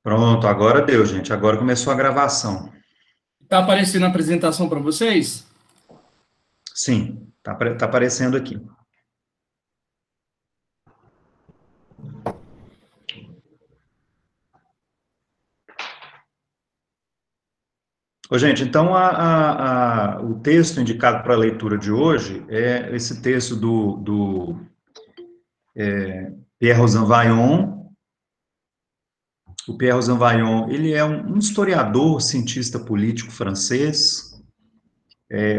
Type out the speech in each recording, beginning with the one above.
Pronto, agora deu, gente. Agora começou a gravação. Está aparecendo a apresentação para vocês? Sim, tá aparecendo aqui. Ô, gente, então o texto indicado para a leitura de hoje é esse texto do Pierre Rosanvallon. O Pierre Rosanvallon, ele é um historiador, cientista político francês,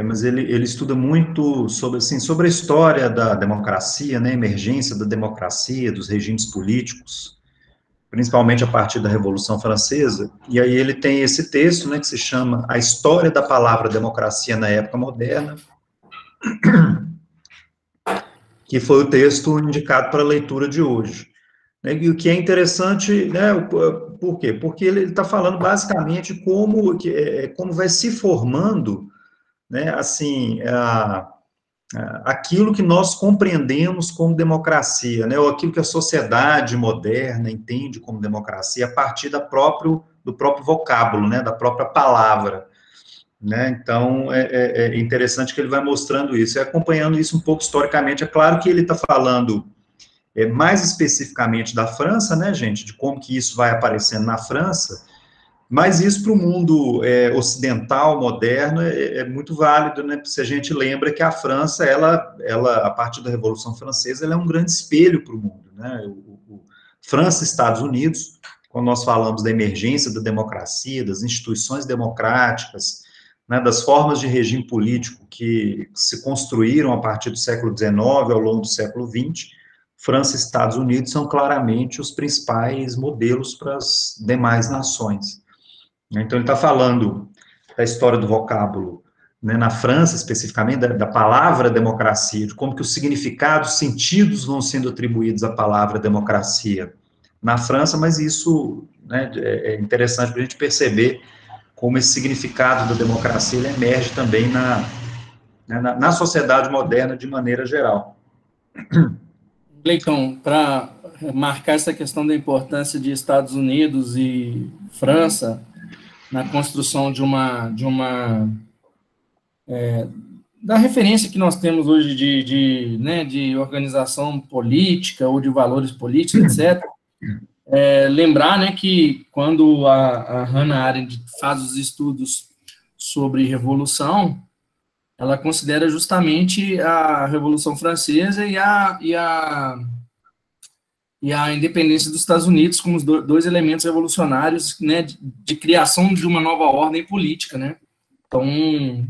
mas ele estuda muito sobre, assim, sobre a história da democracia, né, a emergência da democracia, dos regimes políticos, principalmente a partir da Revolução Francesa, e aí ele tem esse texto, né, que se chama A História da Palavra Democracia na Época Moderna, que foi o texto indicado para a leitura de hoje. E o que é interessante, né, por quê? Porque ele está falando basicamente como vai se formando, né, assim, aquilo que nós compreendemos como democracia, né, ou aquilo que a sociedade moderna entende como democracia a partir do próprio vocábulo, né, da própria palavra, né, então é interessante que ele vai mostrando isso, e acompanhando isso um pouco historicamente. É claro que ele está falando mais especificamente da França, né, gente, de como que isso vai aparecendo na França, mas isso para o mundo ocidental, moderno, é muito válido, né? Se a gente lembra que a França, a partir da Revolução Francesa, ela é um grande espelho para o mundo, né? França e Estados Unidos, quando nós falamos da emergência da democracia, das instituições democráticas, né, das formas de regime político que se construíram a partir do século XIX ao longo do século XX, França e Estados Unidos são claramente os principais modelos para as demais nações. Então, ele está falando da história do vocábulo, né, na França, especificamente, da palavra democracia, de como que os significados, sentidos vão sendo atribuídos à palavra democracia na França, mas isso, né, é interessante para a gente perceber como esse significado da democracia ele emerge também na sociedade moderna de maneira geral. Leitão, para marcar essa questão da importância de Estados Unidos e França na construção da referência que nós temos hoje de organização política ou de valores políticos, etc. Lembrar, né, que quando a Hannah Arendt faz os estudos sobre revolução, ela considera justamente a Revolução Francesa e a independência dos Estados Unidos como os dois elementos revolucionários, né, de criação de uma nova ordem política, né? Então,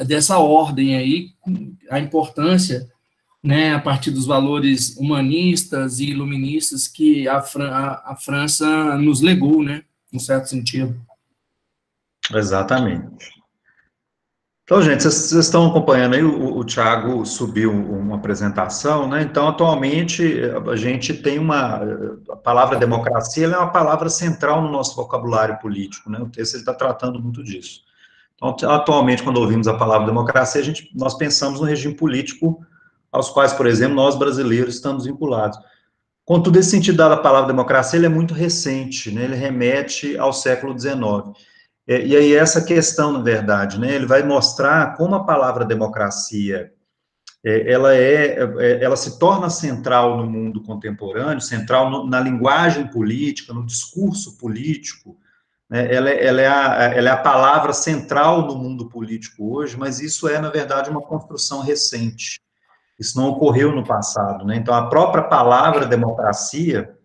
dessa ordem aí, a importância, né, a partir dos valores humanistas e iluministas que a França nos legou, né, num certo sentido. Exatamente. Então, gente, vocês estão acompanhando aí, o Thiago subiu uma apresentação, né? Então, atualmente, a gente tem a palavra democracia, ela é uma palavra central no nosso vocabulário político, né? O texto está tratando muito disso. Então, atualmente, quando ouvimos a palavra democracia, nós pensamos no regime político aos quais, por exemplo, nós brasileiros estamos vinculados. Contudo, esse sentido da palavra democracia, ele é muito recente, né? Ele remete ao século XIX. E aí essa questão, na verdade, né, ele vai mostrar como a palavra democracia, ela se torna central no mundo contemporâneo, central na linguagem política, no discurso político, né, ela é a palavra central no mundo político hoje, mas isso é, na verdade, uma construção recente. Isso não ocorreu no passado, né? Então, a própria palavra democracia,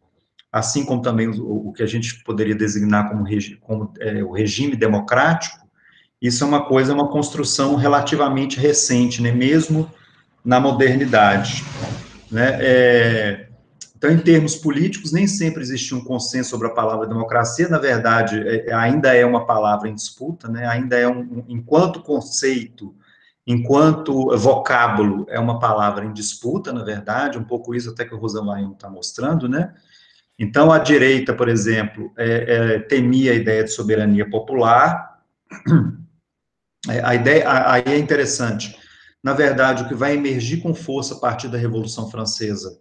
assim como também o que a gente poderia designar como o regime democrático, isso é uma construção relativamente recente, né, mesmo na modernidade. Né? Então, em termos políticos, nem sempre existe um consenso sobre a palavra democracia, na verdade, ainda é uma palavra em disputa, né? Ainda enquanto conceito, enquanto vocábulo, é uma palavra em disputa, na verdade, um pouco isso até que o Rosanvallon está mostrando, né? Então, a direita, por exemplo, temia a ideia de soberania popular. A ideia aí é interessante. Na verdade, o que vai emergir com força a partir da Revolução Francesa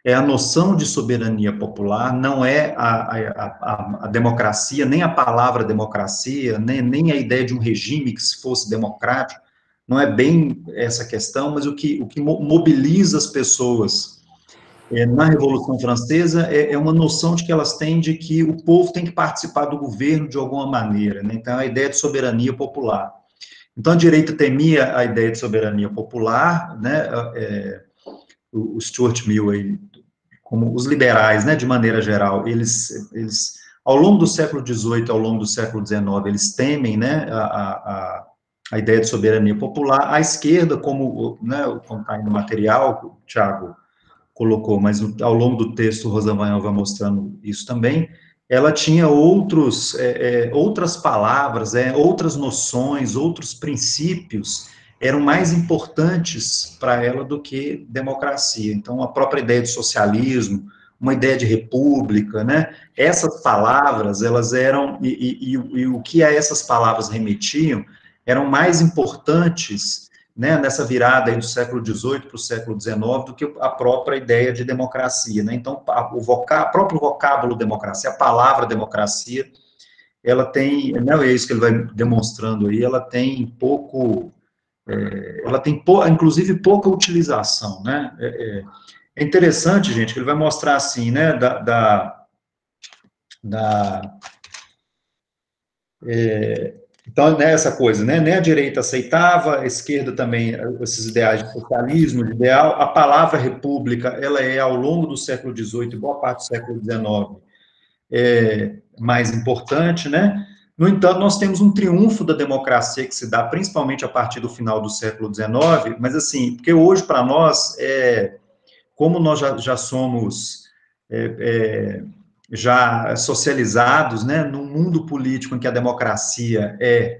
é a noção de soberania popular, não é a democracia, nem a palavra democracia, nem a ideia de um regime que se fosse democrático, não é bem essa questão, mas o que mobiliza as pessoas na Revolução Francesa é uma noção de que elas têm de que o povo tem que participar do governo de alguma maneira, né? Então, a ideia de soberania popular. Então, a direita temia a ideia de soberania popular, né? O Stuart Mill aí, como os liberais, né, de maneira geral, eles ao longo do século XVIII, ao longo do século XIX, eles temem, né, a ideia de soberania popular. A esquerda, como, né, como está aí no material, o Thiago colocou, mas ao longo do texto o Rosanvallon vai mostrando isso também, ela tinha outras palavras, outras noções, outros princípios eram mais importantes para ela do que democracia. Então, a própria ideia de socialismo, uma ideia de república, né? Essas palavras, elas eram, e o que a essas palavras remetiam, eram mais importantes, né, nessa virada aí do século XVIII para o século XIX, do que a própria ideia de democracia, né? Então, o próprio vocábulo democracia, a palavra democracia, ela tem, não é isso que ele vai demonstrando aí, ela tem, inclusive, pouca utilização, né? É interessante, gente, que ele vai mostrar assim, né, então, nessa coisa, né, nem a direita aceitava, a esquerda também, esses ideais de socialismo, de ideal, a palavra república, ela ao longo do século XVIII e boa parte do século XIX, mais importante, né? No entanto, nós temos um triunfo da democracia que se dá principalmente a partir do final do século XIX, mas assim, porque hoje para nós, como nós já somos já socializados, né, num mundo político em que a democracia é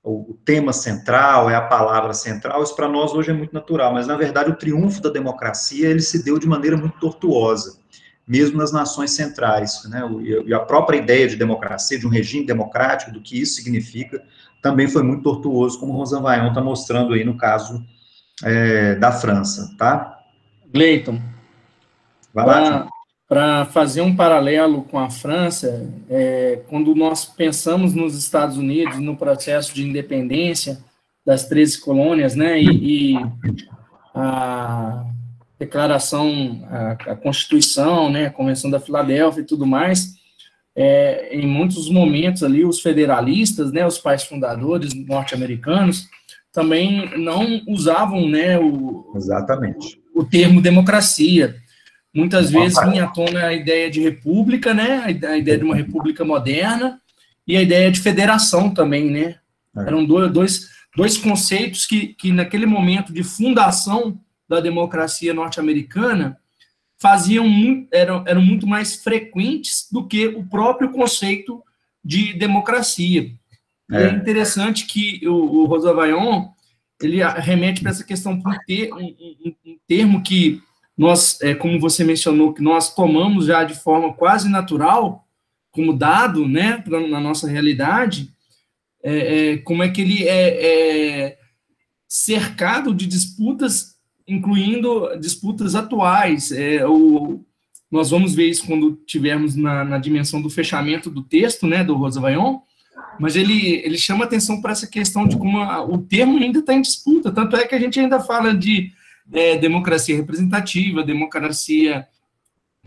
o tema central, é a palavra central, isso para nós hoje é muito natural, mas na verdade o triunfo da democracia, ele se deu de maneira muito tortuosa, mesmo nas nações centrais, né, e a própria ideia de democracia, de um regime democrático, do que isso significa, também foi muito tortuoso, como o Rosanvallon está mostrando aí no caso da França, tá? Gleiton, Vai lá, Tiago. para fazer um paralelo com a França, quando nós pensamos nos Estados Unidos, no processo de independência das 13 colônias, né, e a declaração, a Constituição, né, a Convenção da Filadélfia e tudo mais, em muitos momentos ali, os federalistas, né, os pais fundadores norte-americanos, também não usavam, né, Exatamente. O termo democracia. Muitas vezes vinha à tona a ideia de república, né, a ideia de uma república moderna, e a ideia de federação também, né. Eram dois conceitos que naquele momento de fundação da democracia norte-americana eram muito mais frequentes do que o próprio conceito de democracia. E é interessante que o Rosanvallon, ele remete para essa questão para um termo que nós, como você mencionou, que nós tomamos já de forma quase natural, como dado, né, na nossa realidade, como é que ele é cercado de disputas, incluindo disputas atuais. Nós vamos ver isso quando tivermos na dimensão do fechamento do texto, né, do Rosanvallon, mas ele chama atenção para essa questão de como o termo ainda está em disputa, tanto é que a gente ainda fala de democracia representativa, democracia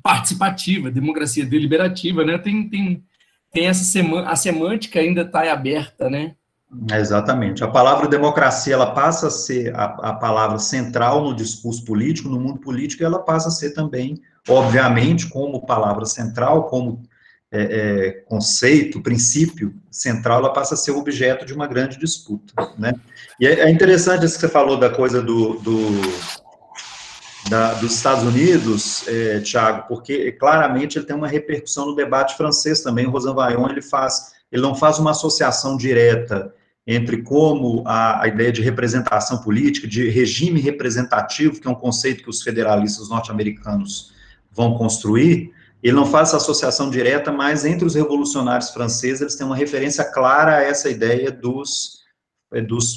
participativa, democracia deliberativa, né? Tem a semântica ainda está aberta, né? Exatamente. A palavra democracia, ela passa a ser a palavra central no discurso político, no mundo político, e ela passa a ser também, obviamente, como palavra central, como conceito, princípio central, ela passa a ser objeto de uma grande disputa, né? E é interessante isso que você falou da coisa dos Estados Unidos, Thiago, porque claramente ele tem uma repercussão no debate francês também. O Rosanvallon, ele não faz uma associação direta entre como a ideia de representação política, de regime representativo, que é um conceito que os federalistas norte-americanos vão construir, ele não faz essa associação direta, mas entre os revolucionários franceses, eles têm uma referência clara a essa ideia dos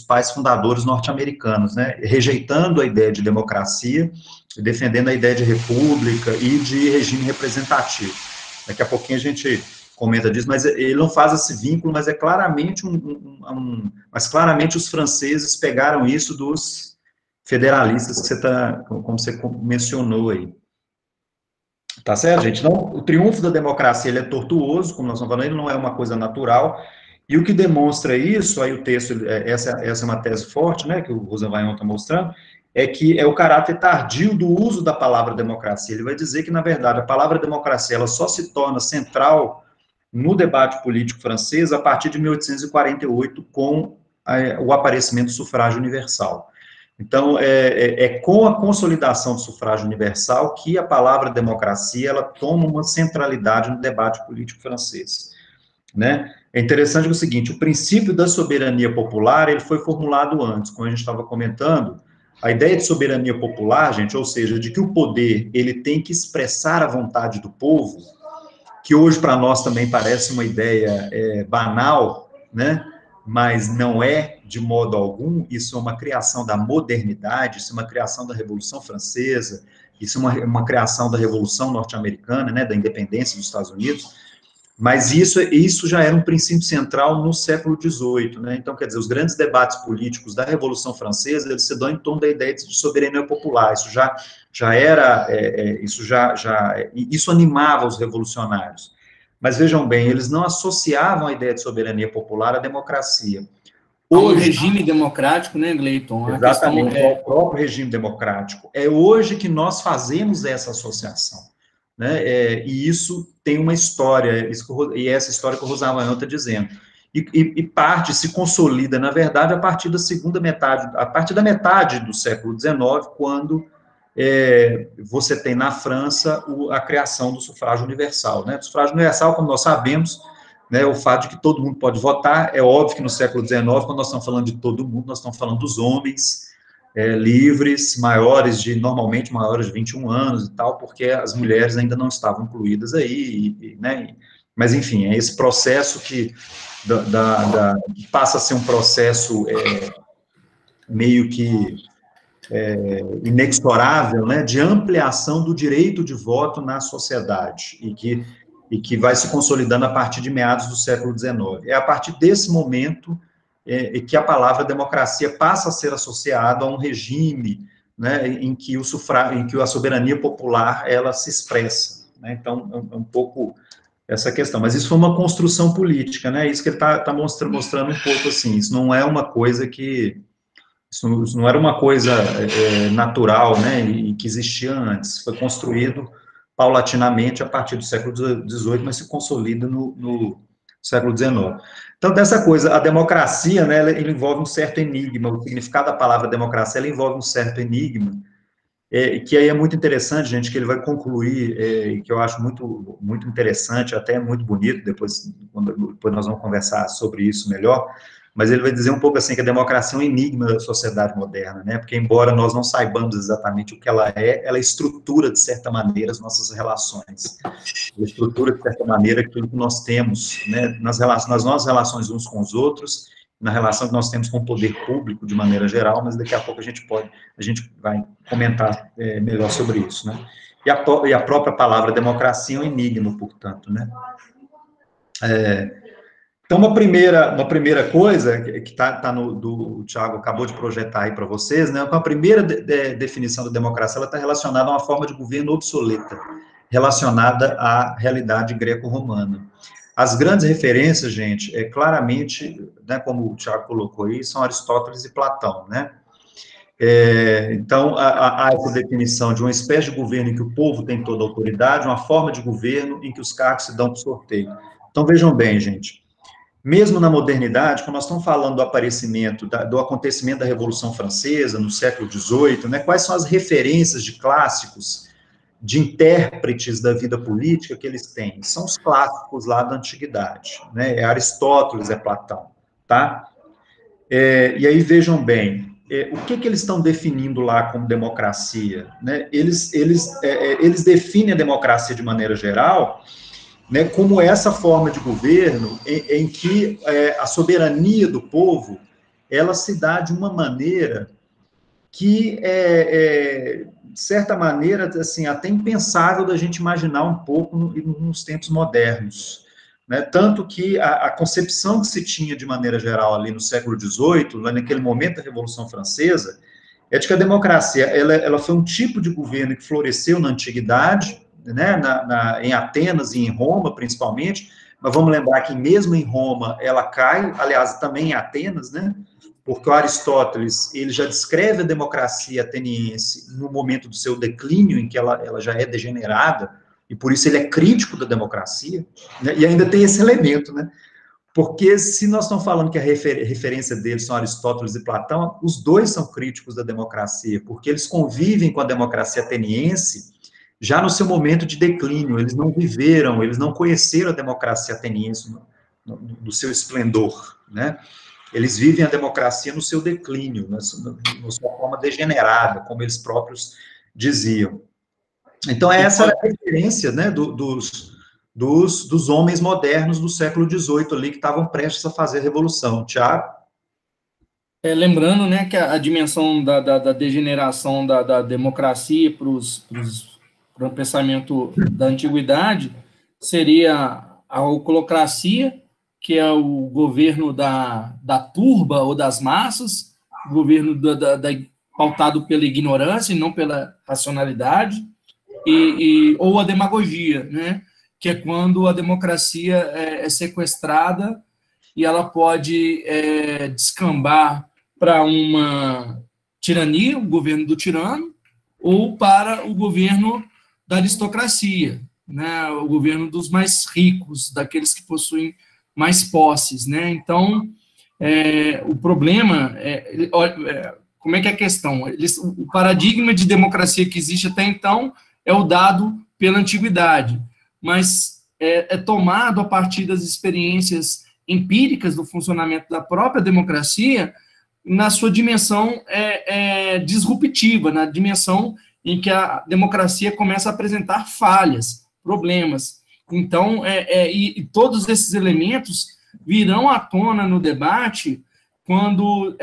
pais fundadores norte-americanos, né, rejeitando a ideia de democracia, defendendo a ideia de república e de regime representativo. Daqui a pouquinho a gente comenta disso, mas ele não faz esse vínculo, mas é claramente mas claramente os franceses pegaram isso dos federalistas que como você mencionou aí. Tá certo, gente? Então, o triunfo da democracia, ele é tortuoso, como nós estamos falando, ele não é uma coisa natural, e o que demonstra isso, aí o texto, essa é uma tese forte, né, que o Rosanvallon está mostrando, é que é o caráter tardio do uso da palavra democracia. Ele vai dizer que, na verdade, a palavra democracia, ela só se torna central no debate político francês a partir de 1848, com o aparecimento do sufrágio universal. Então, com a consolidação do sufrágio universal que a palavra democracia, ela toma uma centralidade no debate político francês, né? É interessante o seguinte, o princípio da soberania popular, ele foi formulado antes, como a gente estava comentando, a ideia de soberania popular, gente, ou seja, de que o poder, ele tem que expressar a vontade do povo, que hoje para nós também parece uma ideia banal, né? Mas não é de modo algum, isso é uma criação da modernidade, isso é uma criação da Revolução Francesa, isso é uma criação da Revolução Norte-Americana, né, da independência dos Estados Unidos, mas isso já era um princípio central no século XVIII, né? Então, quer dizer, os grandes debates políticos da Revolução Francesa, eles se dão em torno da ideia de soberania popular, isso já era, isso animava os revolucionários. Mas vejam bem, eles não associavam a ideia de soberania popular à democracia. Ao regime democrático, né, Gleiton? Exatamente, ao próprio regime democrático. É hoje que nós fazemos essa associação, né? E isso tem uma história, e essa história que o Rosanvallon está dizendo. E parte se consolida, na verdade, a partir da segunda metade, a partir da metade do século XIX, quando você tem na França a criação do sufrágio universal, né? O sufrágio universal, como nós sabemos, né, o fato de que todo mundo pode votar, é óbvio que no século XIX, quando nós estamos falando de todo mundo, nós estamos falando dos homens livres, normalmente maiores de 21 anos e tal, porque as mulheres ainda não estavam incluídas aí, né? Mas, enfim, é esse processo que passa a ser um processo meio que inexorável, né, de ampliação do direito de voto na sociedade, e que vai se consolidando a partir de meados do século XIX. É a partir desse momento que a palavra democracia passa a ser associada a um regime, né, em que a soberania popular, ela se expressa, né? Então, é um pouco essa questão, mas isso foi uma construção política, né, isso que ele está mostrando um pouco assim, isso não é uma coisa que isso não era uma coisa natural, né, e que existia antes. Foi construído paulatinamente a partir do século XVIII, mas se consolida no século XIX. Então, dessa coisa, a democracia, né, ela envolve um certo enigma. O significado da palavra democracia, ela envolve um certo enigma, que aí é muito interessante, gente, que ele vai concluir, que eu acho muito, muito interessante, até muito bonito, depois nós vamos conversar sobre isso melhor, mas ele vai dizer um pouco assim, que a democracia é um enigma da sociedade moderna, né, porque embora nós não saibamos exatamente o que ela estrutura, de certa maneira, as nossas relações, ela estrutura, de certa maneira, aquilo que nós temos, né, nas nossas relações uns com os outros, na relação que nós temos com o poder público, de maneira geral, mas daqui a pouco a gente vai comentar melhor sobre isso, né, e a própria palavra democracia é um enigma, portanto, né. Então, uma primeira coisa que o Thiago acabou de projetar aí para vocês, né, a primeira definição da democracia, ela está relacionada a uma forma de governo obsoleta, relacionada à realidade greco-romana. As grandes referências, gente, claramente, né, como o Thiago colocou aí, são Aristóteles e Platão, né. Então, há essa definição de uma espécie de governo em que o povo tem toda a autoridade, uma forma de governo em que os cargos se dão por sorteio. Então, vejam bem, gente, mesmo na modernidade, quando nós estamos falando do aparecimento, do acontecimento da Revolução Francesa, no século XVIII, né, quais são as referências de clássicos, de intérpretes da vida política que eles têm? São os clássicos lá da antiguidade, né, é Aristóteles, é Platão, tá? E aí, vejam bem, o que eles estão definindo lá como democracia, né? Eles definem a democracia de maneira geral, né, como essa forma de governo em que a soberania do povo, ela se dá de uma maneira que de certa maneira, assim, até impensável da gente imaginar um pouco nos tempos modernos, né? Tanto que a concepção que se tinha, de maneira geral, ali no século XVIII, naquele momento da Revolução Francesa, é de que a democracia, ela foi um tipo de governo que floresceu na antiguidade, né, em Atenas e em Roma, principalmente, mas vamos lembrar que mesmo em Roma ela cai, aliás, também em Atenas, né, porque o Aristóteles, ele já descreve a democracia ateniense no momento do seu declínio, em que ela já é degenerada, e por isso ele é crítico da democracia, né, e ainda tem esse elemento, né, porque se nós estamos falando que a referência deles são Aristóteles e Platão, os dois são críticos da democracia, porque eles convivem com a democracia ateniense já no seu momento de declínio, eles não viveram, eles não conheceram a democracia ateniense no seu esplendor, né? Eles vivem a democracia no seu declínio, na sua forma degenerada, como eles próprios diziam. Então, essa era a referência, né, dos homens modernos do século XVIII ali, que estavam prestes a fazer a Revolução. Tiago? Lembrando, né, que a dimensão da degeneração da democracia para o pensamento da antiguidade seria a oclocracia, que é o governo da turba ou das massas, o governo pautado pela ignorância e não pela racionalidade, ou a demagogia, né, que é quando a democracia é sequestrada e ela pode descambar para uma tirania, o governo do tirano, ou para o governo da aristocracia, né, o governo dos mais ricos, daqueles que possuem mais posses, né? Então, o problema como é que é a questão? O paradigma de democracia que existe até então é o dado pela antiguidade, mas é tomado a partir das experiências empíricas do funcionamento da própria democracia na sua dimensão disruptiva, na dimensão em que a democracia começa a apresentar falhas, problemas. Então, e todos esses elementos virão à tona no debate quando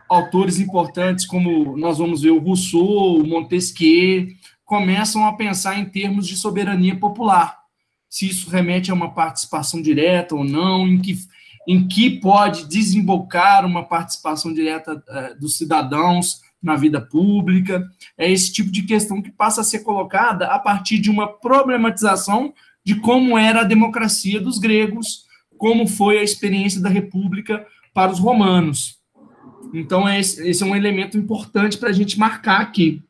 autores importantes, como nós vamos ver o Rousseau, o Montesquieu, começam a pensar em termos de soberania popular. Se isso remete a uma participação direta ou não, em que pode desembocar uma participação direta dos cidadãos na vida pública. É esse tipo de questão que passa a ser colocada a partir de uma problematização de como era a democracia dos gregos, como foi a experiência da república para os romanos. Então, esse é um elemento importante para a gente marcar aqui.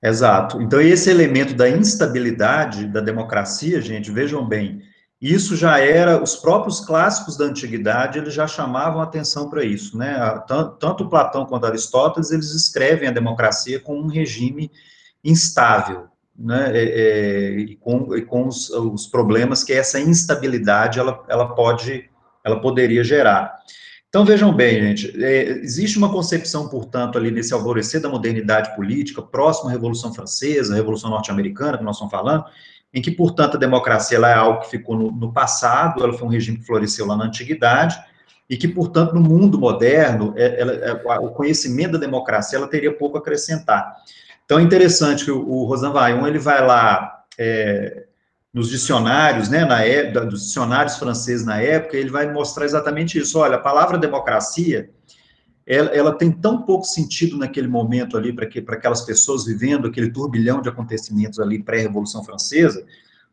Exato. Então, esse elemento da instabilidade da democracia, gente, vejam bem, isso já era, os próprios clássicos da antiguidade, eles já chamavam atenção para isso, né? Tanto Platão quanto Aristóteles, eles escrevem a democracia como um regime instável, né? E com os problemas que essa instabilidade ela poderia gerar. Então, vejam bem, gente, existe uma concepção, portanto, ali nesse alvorecer da modernidade política, próximo à Revolução Francesa, à Revolução Norte-Americana, que nós estamos falando, em que, portanto, a democracia ela é algo que ficou no passado, ela foi um regime que floresceu lá na antiguidade, e que, portanto, no mundo moderno, o conhecimento da democracia ela teria pouco a acrescentar. Então, é interessante que o Rosan Vaillant, ele vai lá nos dicionários, né, dos dicionários franceses na época, ele vai mostrar exatamente isso. Olha, a palavra democracia, ela tem tão pouco sentido naquele momento ali, para aquelas pessoas vivendo aquele turbilhão de acontecimentos ali pré-Revolução Francesa,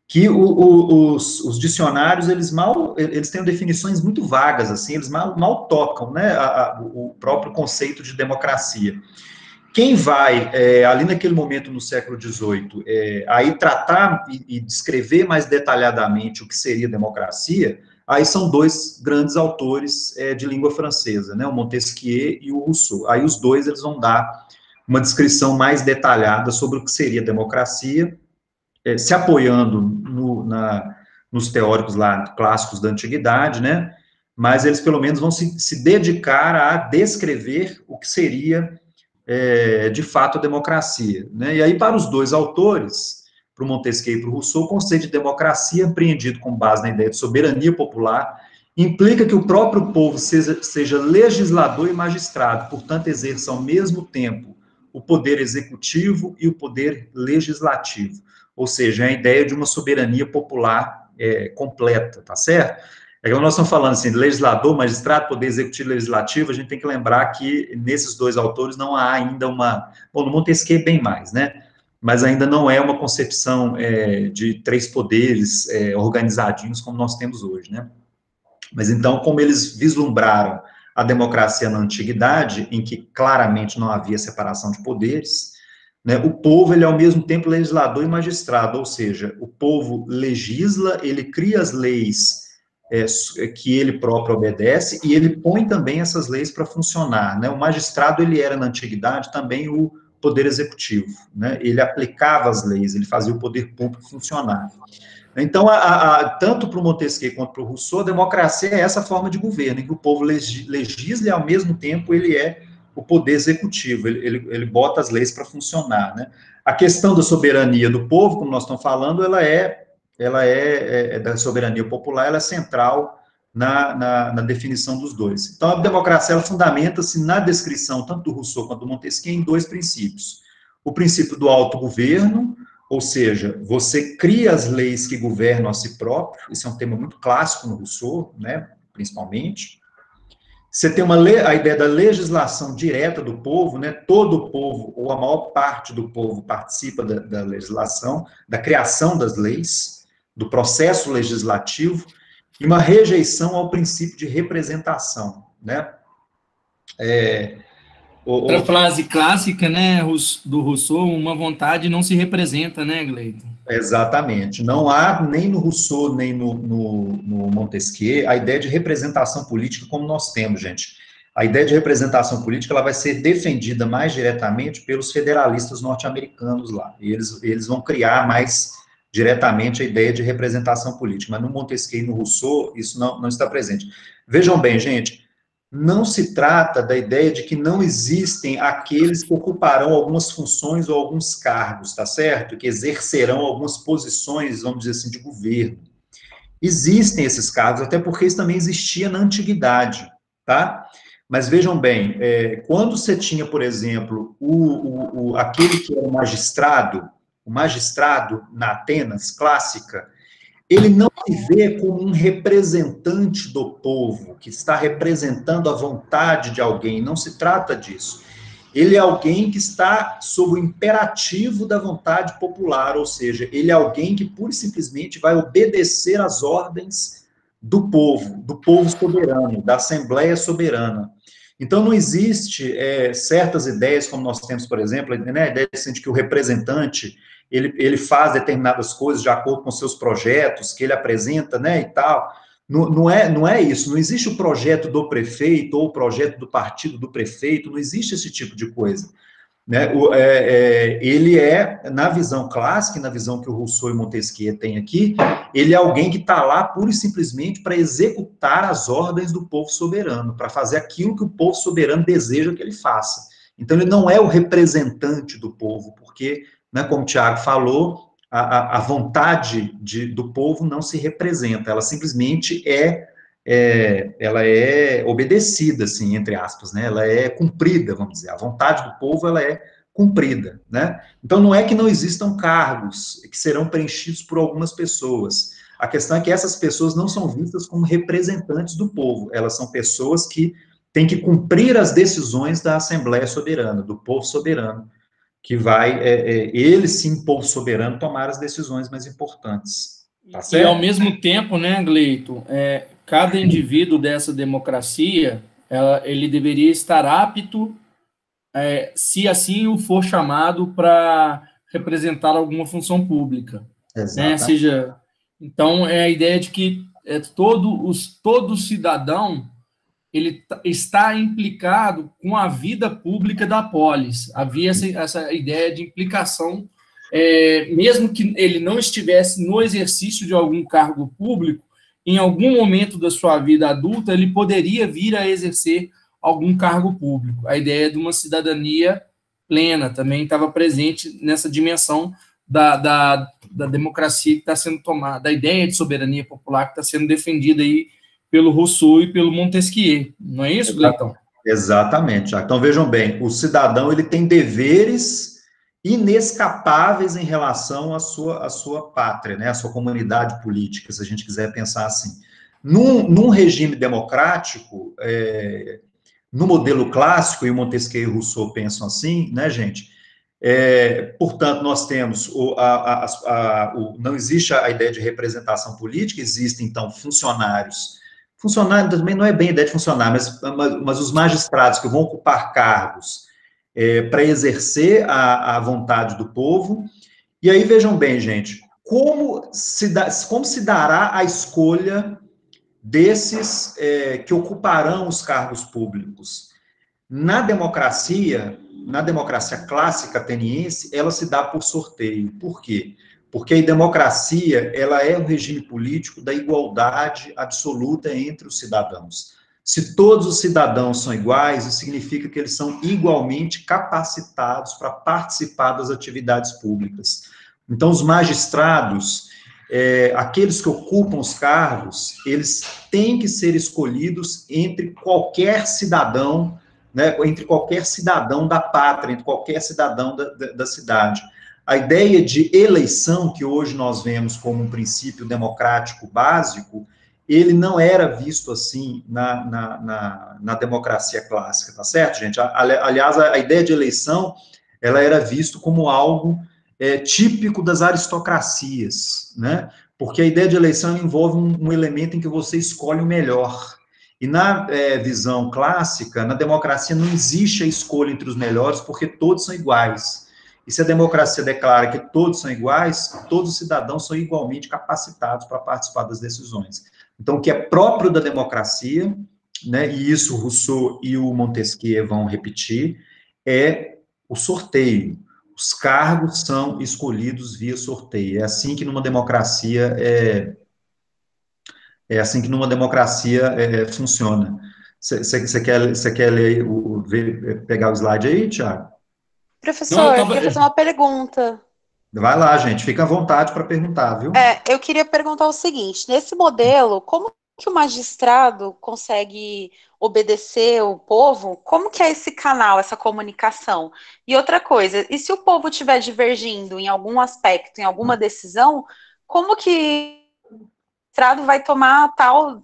que os dicionários, eles têm definições muito vagas, assim, eles mal tocam, né, o próprio conceito de democracia. Quem vai, ali naquele momento no século XVIII, aí tratar e descrever mais detalhadamente o que seria democracia, aí são dois grandes autores de língua francesa, né, o Montesquieu e o Rousseau. Aí os dois, eles vão dar uma descrição mais detalhada sobre o que seria democracia, se apoiando nos teóricos lá clássicos da antiguidade, né, mas eles pelo menos vão se dedicar a descrever o que seria de fato a democracia, né? E aí, para os dois autores, para o Montesquieu e para o Rousseau, o conceito de democracia, apreendido com base na ideia de soberania popular, implica que o próprio povo seja legislador e magistrado, portanto, exerça ao mesmo tempo o poder executivo e o poder legislativo, ou seja, a ideia de uma soberania popular completa, tá certo? Quando nós estamos falando assim, legislador, magistrado, poder executivo e legislativo, a gente tem que lembrar que nesses dois autores não há ainda bom, no Montesquieu bem mais, né? Mas ainda não é uma concepção de três poderes organizadinhos como nós temos hoje, né? Mas então, como eles vislumbraram a democracia na antiguidade, em que claramente não havia separação de poderes, né, o povo, ele é ao mesmo tempo legislador e magistrado, ou seja, o povo legisla, ele cria as leis que ele próprio obedece, e ele põe também essas leis para funcionar, né? O magistrado, ele era, na antiguidade, também o poder executivo, né? Ele aplicava as leis, ele fazia o poder público funcionar. Então, tanto para o Montesquieu quanto para o Rousseau, a democracia é essa forma de governo, em que o povo legisla e, ao mesmo tempo, ele é o poder executivo, ele bota as leis para funcionar, né? A questão da soberania do povo, como nós estamos falando, ela é da soberania popular, ela é central na definição dos dois. Então, a democracia, ela fundamenta-se na descrição, tanto do Rousseau quanto do Montesquieu, em dois princípios. O princípio do autogoverno, ou seja, você cria as leis que governam a si próprio, esse é um tema muito clássico no Rousseau, né, principalmente. Você tem a ideia da legislação direta do povo, né, todo o povo, ou a maior parte do povo, participa da legislação, da criação das leis, do processo legislativo, e uma rejeição ao princípio de representação, né. Outra frase clássica, né, do Rousseau, uma vontade não se representa, né, Gleito? Exatamente. Não há, nem no Rousseau, nem no Montesquieu, a ideia de representação política como nós temos, gente. A ideia de representação política, ela vai ser defendida mais diretamente pelos federalistas norte-americanos lá. E eles vão criar mais diretamente a ideia de representação política. Mas no Montesquieu e no Rousseau, isso não está presente. Vejam bem, gente, não se trata da ideia de que não existem aqueles que ocuparão algumas funções ou alguns cargos, tá certo? Que exercerão algumas posições, vamos dizer assim, de governo. Existem esses cargos, até porque isso também existia na antiguidade, tá? Mas vejam bem, quando você tinha, por exemplo, aquele que era o magistrado na Atenas clássica, ele não se vê como um representante do povo, que está representando a vontade de alguém, não se trata disso. Ele é alguém que está sob o imperativo da vontade popular, ou seja, ele é alguém que pura e simplesmente vai obedecer às ordens do povo soberano, da Assembleia Soberana. Então, não existe certas ideias, como nós temos, por exemplo, né, a ideia de que o representante ele faz determinadas coisas de acordo com seus projetos, que ele apresenta, né, e tal. Não é isso, não existe o projeto do prefeito ou o projeto do partido do prefeito, não existe esse tipo de coisa. Né? Ele na visão clássica, na visão que o Rousseau e Montesquieu têm aqui, ele é alguém que está lá pura e simplesmente para executar as ordens do povo soberano, para fazer aquilo que o povo soberano deseja que ele faça. Então, ele não é o representante do povo, porque, né, como o Tiago falou, a vontade do povo não se representa, ela simplesmente ela é obedecida, assim, entre aspas, né? Ela é cumprida, vamos dizer. A vontade do povo, ela é cumprida, né? Então, não é que não existam cargos que serão preenchidos por algumas pessoas. A questão é que essas pessoas não são vistas como representantes do povo. Elas são pessoas que têm que cumprir as decisões da Assembleia Soberana, do povo soberano, que vai, ele sim, povo soberano, tomar as decisões mais importantes. Tá certo? E, ao mesmo tempo, né, Gleito, cada indivíduo dessa democracia, ele deveria estar apto, se assim o for chamado, para representar alguma função pública. Né? Seja, então, é a ideia de que todo cidadão ele está implicado com a vida pública da polis. Havia essa ideia de implicação, mesmo que ele não estivesse no exercício de algum cargo público, em algum momento da sua vida adulta, ele poderia vir a exercer algum cargo público. A ideia de uma cidadania plena também estava presente nessa dimensão da democracia que está sendo tomada, da ideia de soberania popular que está sendo defendida aí pelo Rousseau e pelo Montesquieu. Não é isso, Gleitão? Exatamente. Então, vejam bem, o cidadão ele tem deveres inescapáveis em relação à sua pátria, né, à sua comunidade política, se a gente quiser pensar assim. Num regime democrático, no modelo clássico, e Montesquieu e Rousseau pensam assim, né, gente? Portanto, nós temos, não existe a ideia de representação política, existem, então, funcionários. Funcionário também não é bem a ideia de funcionário, mas os magistrados que vão ocupar cargos para exercer a vontade do povo. E aí, vejam bem, gente, como se dará a escolha desses que ocuparão os cargos públicos? Na democracia clássica ateniense, ela se dá por sorteio. Por quê? Porque a democracia, ela é um regime político da igualdade absoluta entre os cidadãos. Se todos os cidadãos são iguais, isso significa que eles são igualmente capacitados para participar das atividades públicas. Então, os magistrados, aqueles que ocupam os cargos, eles têm que ser escolhidos entre qualquer cidadão, né, entre qualquer cidadão da pátria, entre qualquer cidadão da cidade. A ideia de eleição, que hoje nós vemos como um princípio democrático básico, ele não era visto assim na democracia clássica, tá certo, gente? Aliás, a ideia de eleição, ela era visto como algo típico das aristocracias, né? Porque a ideia de eleição envolve um elemento em que você escolhe o melhor. E na visão clássica, na democracia não existe a escolha entre os melhores, porque todos são iguais. E se a democracia declara que todos são iguais, todos os cidadãos são igualmente capacitados para participar das decisões. Então, o que é próprio da democracia, né, e isso o Rousseau e o Montesquieu vão repetir, é o sorteio. Os cargos são escolhidos via sorteio. É assim que numa democracia funciona. Você quer ler pegar o slide aí, Thiago? Não, eu Professor, eu tava. queria fazer uma pergunta. Vai lá, gente, fica à vontade para perguntar, viu? Eu queria perguntar o seguinte: nesse modelo, como que o magistrado consegue obedecer o povo? Como que é esse canal, essa comunicação? E outra coisa, e se o povo estiver divergindo em algum aspecto, em alguma decisão, como que o magistrado vai tomar tal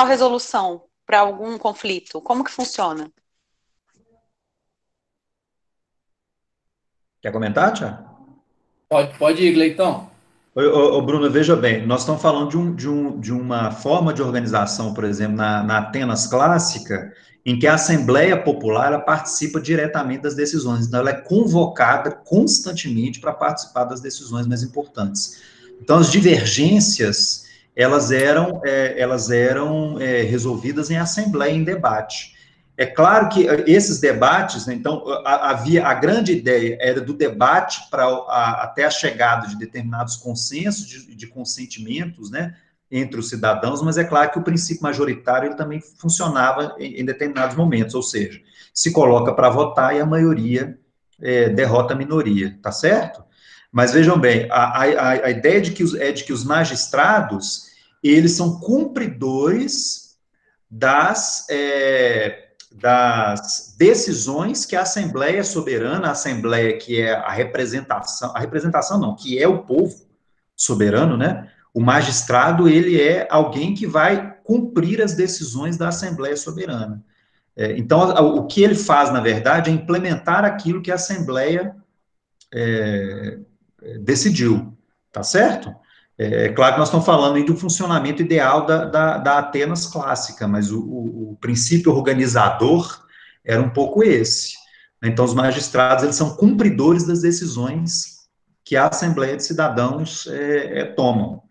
resolução para algum conflito? Como que funciona? Quer comentar, Thiago? Pode ir, Gleitão. Bruno, veja bem, nós estamos falando de uma forma de organização, por exemplo, na Atenas clássica, em que a Assembleia Popular ela participa diretamente das decisões, então ela é convocada constantemente para participar das decisões mais importantes. Então, as divergências, elas eram resolvidas em assembleia, em debate. É claro que esses debates, né, então, a grande ideia era do debate até a chegada de determinados consensos, de consentimentos, né, entre os cidadãos, mas é claro que o princípio majoritário ele também funcionava em determinados momentos, ou seja, se coloca para votar e a maioria derrota a minoria, tá certo? Mas vejam bem, a ideia de que os magistrados, eles são cumpridores das decisões que a Assembleia Soberana, a Assembleia que é a representação não, que é o povo soberano, né? O magistrado, ele é alguém que vai cumprir as decisões da Assembleia Soberana. Então, o que ele faz, na verdade, é implementar aquilo que a Assembleia decidiu, tá certo? É claro que nós estamos falando de um funcionamento ideal da Atenas clássica, mas o princípio organizador era um pouco esse. Então, os magistrados, eles são cumpridores das decisões que a Assembleia de Cidadãos tomam.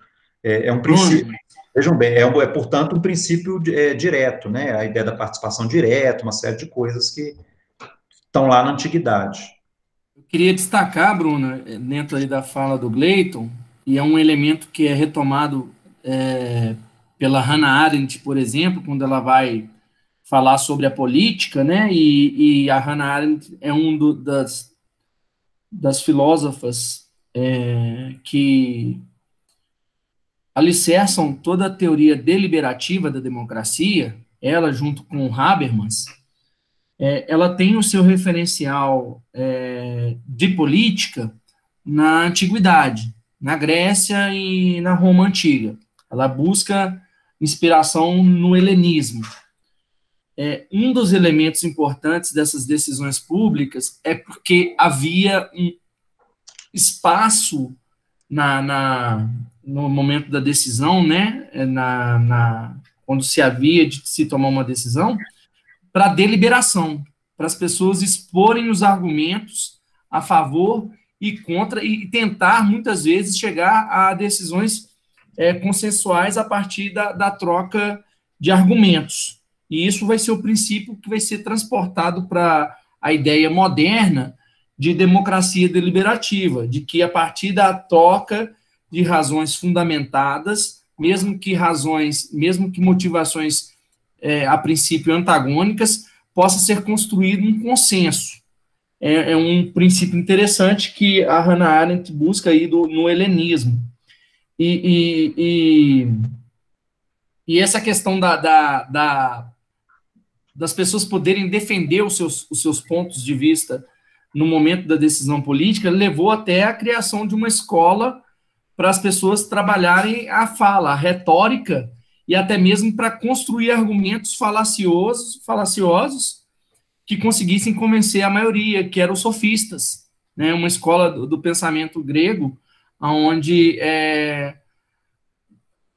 É um princípio, vejam bem, portanto, um princípio direto, né? A ideia da participação direta, uma série de coisas que estão lá na antiguidade. Eu queria destacar, Bruna, dentro aí da fala do Gleiton, e é um elemento que é retomado pela Hannah Arendt, por exemplo, quando ela vai falar sobre a política, né? E a Hannah Arendt é das filósofas que alicerçam toda a teoria deliberativa da democracia, ela junto com Habermas, ela tem o seu referencial de política na antiguidade, na Grécia e na Roma antiga. Ela busca inspiração no helenismo. Um dos elementos importantes dessas decisões públicas é porque havia um espaço no momento da decisão, né, quando se havia de se tomar uma decisão, para deliberação, para as pessoas exporem os argumentos a favor e contra, e tentar, muitas vezes, chegar a decisões consensuais a partir da troca de argumentos. E isso vai ser o princípio que vai ser transportado para a ideia moderna de democracia deliberativa, de que a partir da troca de razões fundamentadas, mesmo que motivações a princípio antagônicas, possa ser construído um consenso. É um princípio interessante que a Hannah Arendt busca aí no helenismo. E essa questão das pessoas poderem defender os seus pontos de vista no momento da decisão política levou até a criação de uma escola para as pessoas trabalharem a fala, a retórica, e até mesmo para construir argumentos falaciosos que conseguissem convencer a maioria, que eram os sofistas, né? Uma escola do pensamento grego, onde,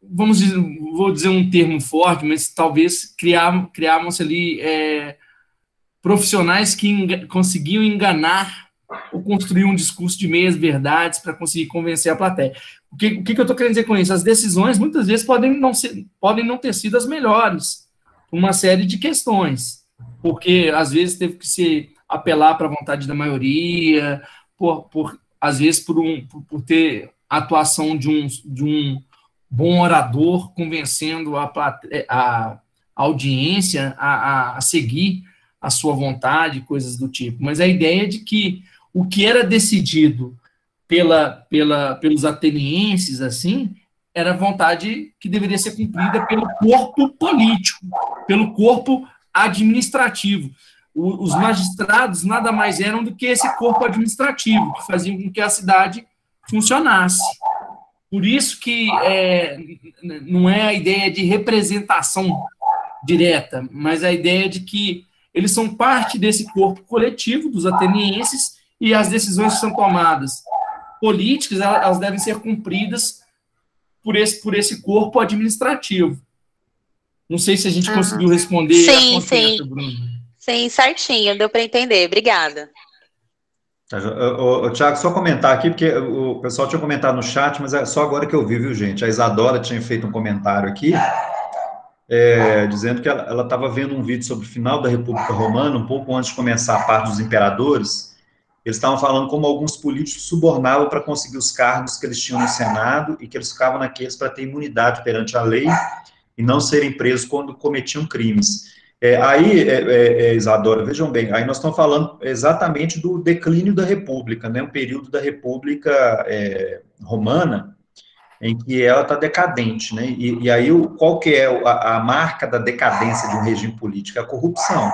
vou dizer um termo forte, mas talvez criavam-se ali profissionais que conseguiam enganar ou construir um discurso de meias verdades para conseguir convencer a plateia. O que eu estou querendo dizer com isso? As decisões, muitas vezes, podem não ter sido as melhores, por uma série de questões, porque, às vezes, teve que se apelar para a vontade da maioria, às vezes, por ter a atuação de um bom orador, convencendo a audiência a seguir a sua vontade, coisas do tipo. Mas a ideia de que o que era decidido pelos atenienses, assim, era a vontade que deveria ser cumprida pelo corpo político, pelo corpo administrativo. Os magistrados nada mais eram do que esse corpo administrativo, que faziam com que a cidade funcionasse. Por isso que não é a ideia de representação direta, mas a ideia de que eles são parte desse corpo coletivo dos atenienses e as decisões que são tomadas políticas, elas devem ser cumpridas por esse corpo administrativo. Não sei se a gente conseguiu responder. Sim. Bruno. Sim, certinho, deu para entender. Obrigada. Tiago, só comentar aqui, porque o pessoal tinha comentado no chat, mas é só agora que eu vi, viu, gente? A Isadora tinha feito um comentário aqui, dizendo que ela estava vendo um vídeo sobre o final da República Romana, um pouco antes de começar a parte dos imperadores. Eles estavam falando como alguns políticos subornavam para conseguir os cargos que eles tinham no Senado e que eles ficavam naqueles para ter imunidade perante a lei e não serem presos quando cometiam crimes. Isadora, vejam bem, aí nós estamos falando exatamente do declínio da República, né, um período da República Romana, em que ela está decadente, né, e aí qual que é a marca da decadência de um regime político? É a corrupção,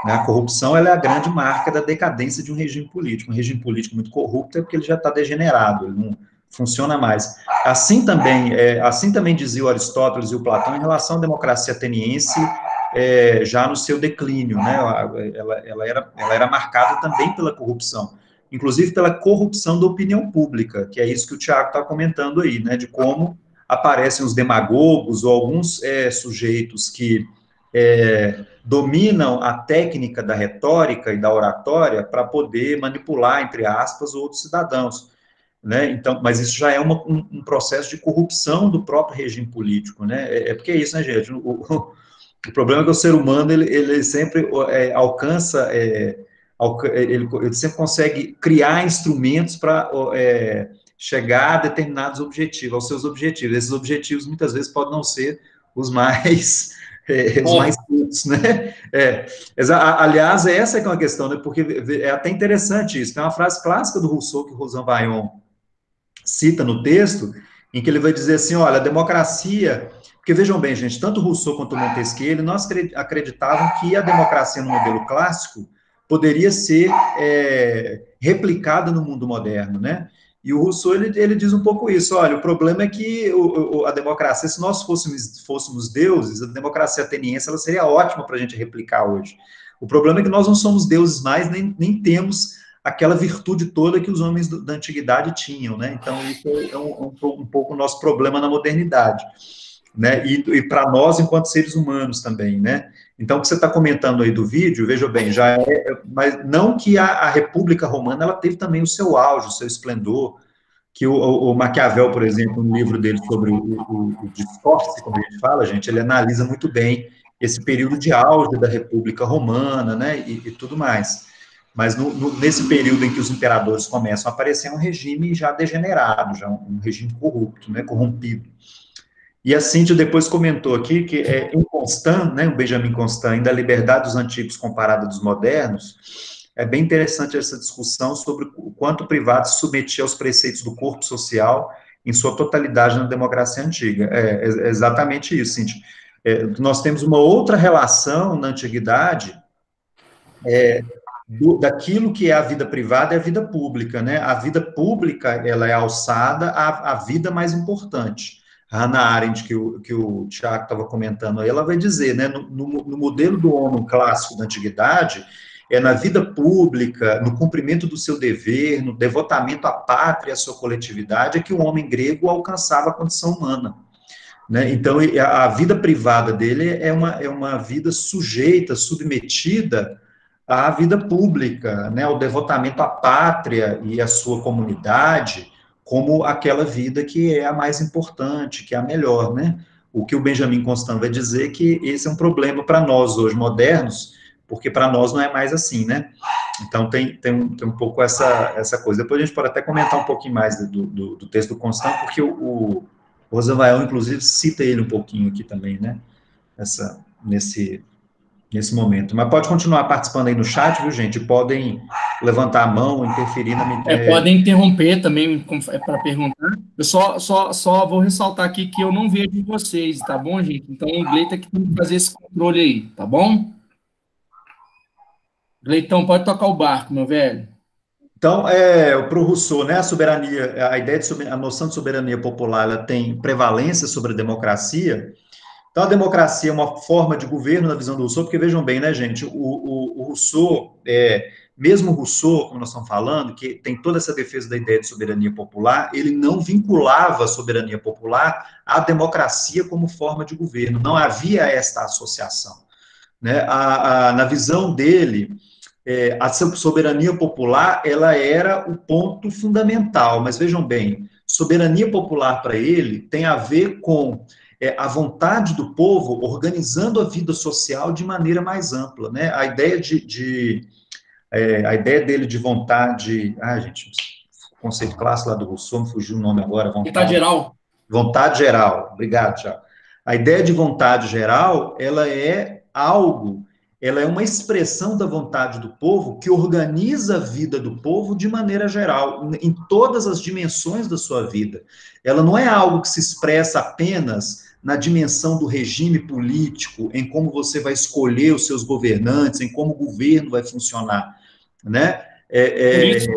né, a corrupção ela é a grande marca da decadência de um regime político muito corrupto é porque ele já está degenerado, ele não funciona mais. Assim também dizia o Aristóteles e o Platão em relação à democracia ateniense, já no seu declínio, né, ela era marcada também pela corrupção, inclusive pela corrupção da opinião pública, que é isso que o Tiago está comentando aí, né, de como aparecem os demagogos ou alguns sujeitos que dominam a técnica da retórica e da oratória para poder manipular, entre aspas, outros cidadãos, né, então, mas isso já é um processo de corrupção do próprio regime político, né, porque é isso, né, gente, o problema é que o ser humano, ele sempre alcança, ele sempre consegue criar instrumentos para chegar a determinados objetivos, aos seus objetivos. Esses objetivos, muitas vezes, podem não ser os mais simples, né? Aliás, essa é que é uma questão, né? Porque é até interessante isso. Tem uma frase clássica do Rousseau, que o Rosan Vaillant cita no texto, em que ele vai dizer assim, olha, a democracia... Porque, vejam bem, gente, tanto Rousseau quanto Montesquieu, nós acreditavam que a democracia no modelo clássico poderia ser replicada no mundo moderno, né? E o Rousseau, ele diz um pouco isso, olha, o problema é que a democracia, se nós fôssemos deuses, a democracia ateniense, ela seria ótima para a gente replicar hoje. O problema é que nós não somos deuses mais, nem temos aquela virtude toda que os homens da antiguidade tinham, né? Então, isso é um pouco o nosso problema na modernidade, né? E para nós, enquanto seres humanos também, né? Então, o que você está comentando aí do vídeo, veja bem, mas não que a República Romana, ela teve também o seu auge, o seu esplendor, que o Maquiavel, por exemplo, no livro dele sobre o discurso, como a gente fala, gente, ele analisa muito bem esse período de auge da República Romana, né, e tudo mais. Mas nesse período em que os imperadores começam a aparecer, é um regime já degenerado, já um regime corrupto, né, corrompido. E a Cíntia depois comentou aqui que em Constant, né, o Benjamin Constant, ainda a liberdade dos antigos comparada dos modernos, é bem interessante essa discussão sobre o quanto o privado se submetia aos preceitos do corpo social em sua totalidade na democracia antiga. É exatamente isso, Cíntia. Nós temos uma outra relação na antiguidade daquilo que é a vida privada e a vida pública, né? A vida pública, ela é alçada à vida mais importante. A Hannah Arendt, que o Tiago estava comentando aí, ela vai dizer, né, no modelo do homem clássico da antiguidade, na vida pública, no cumprimento do seu dever, no devotamento à pátria e à sua coletividade, é que o homem grego alcançava a condição humana, né? Então, a vida privada dele é uma vida sujeita, submetida à vida pública, né, ao devotamento à pátria e à sua comunidade, como aquela vida que é a mais importante, que é a melhor, né? O que o Benjamin Constant vai dizer que esse é um problema para nós hoje, modernos, porque para nós não é mais assim, né? Então, tem um pouco essa coisa. Depois a gente pode até comentar um pouquinho mais do texto do Constant, porque o Rosanvael, inclusive, cita ele um pouquinho aqui também, né? Nesse momento. Mas pode continuar participando aí no chat, viu, gente? Podem levantar a mão, interferir na minha... Podem interromper também para perguntar. Eu só vou ressaltar aqui que eu não vejo vocês, tá bom, gente? Então, o Gleito que tem que fazer esse controle aí, tá bom? Gleitão, pode tocar o barco, meu velho. Então, para o Rousseau, né, a soberania, a noção de soberania popular, ela tem prevalência sobre a democracia. Então, a democracia é uma forma de governo na visão do Rousseau, porque vejam bem, né, gente, o Rousseau, mesmo o Rousseau, como nós estamos falando, que tem toda essa defesa da ideia de soberania popular, ele não vinculava a soberania popular à democracia como forma de governo, não havia esta associação, né? Na visão dele, a soberania popular, ela era o ponto fundamental, mas vejam bem, soberania popular para ele tem a ver com a vontade do povo organizando a vida social de maneira mais ampla, né? A ideia a ideia dele de vontade, gente, o conceito clássico lá do Rousseau, me fugiu o nome agora, vontade geral. Vontade geral, obrigado, Thiago. A ideia de vontade geral, ela é uma expressão da vontade do povo que organiza a vida do povo de maneira geral, em todas as dimensões da sua vida. Ela não é algo que se expressa apenas na dimensão do regime político, em como você vai escolher os seus governantes, em como o governo vai funcionar, né?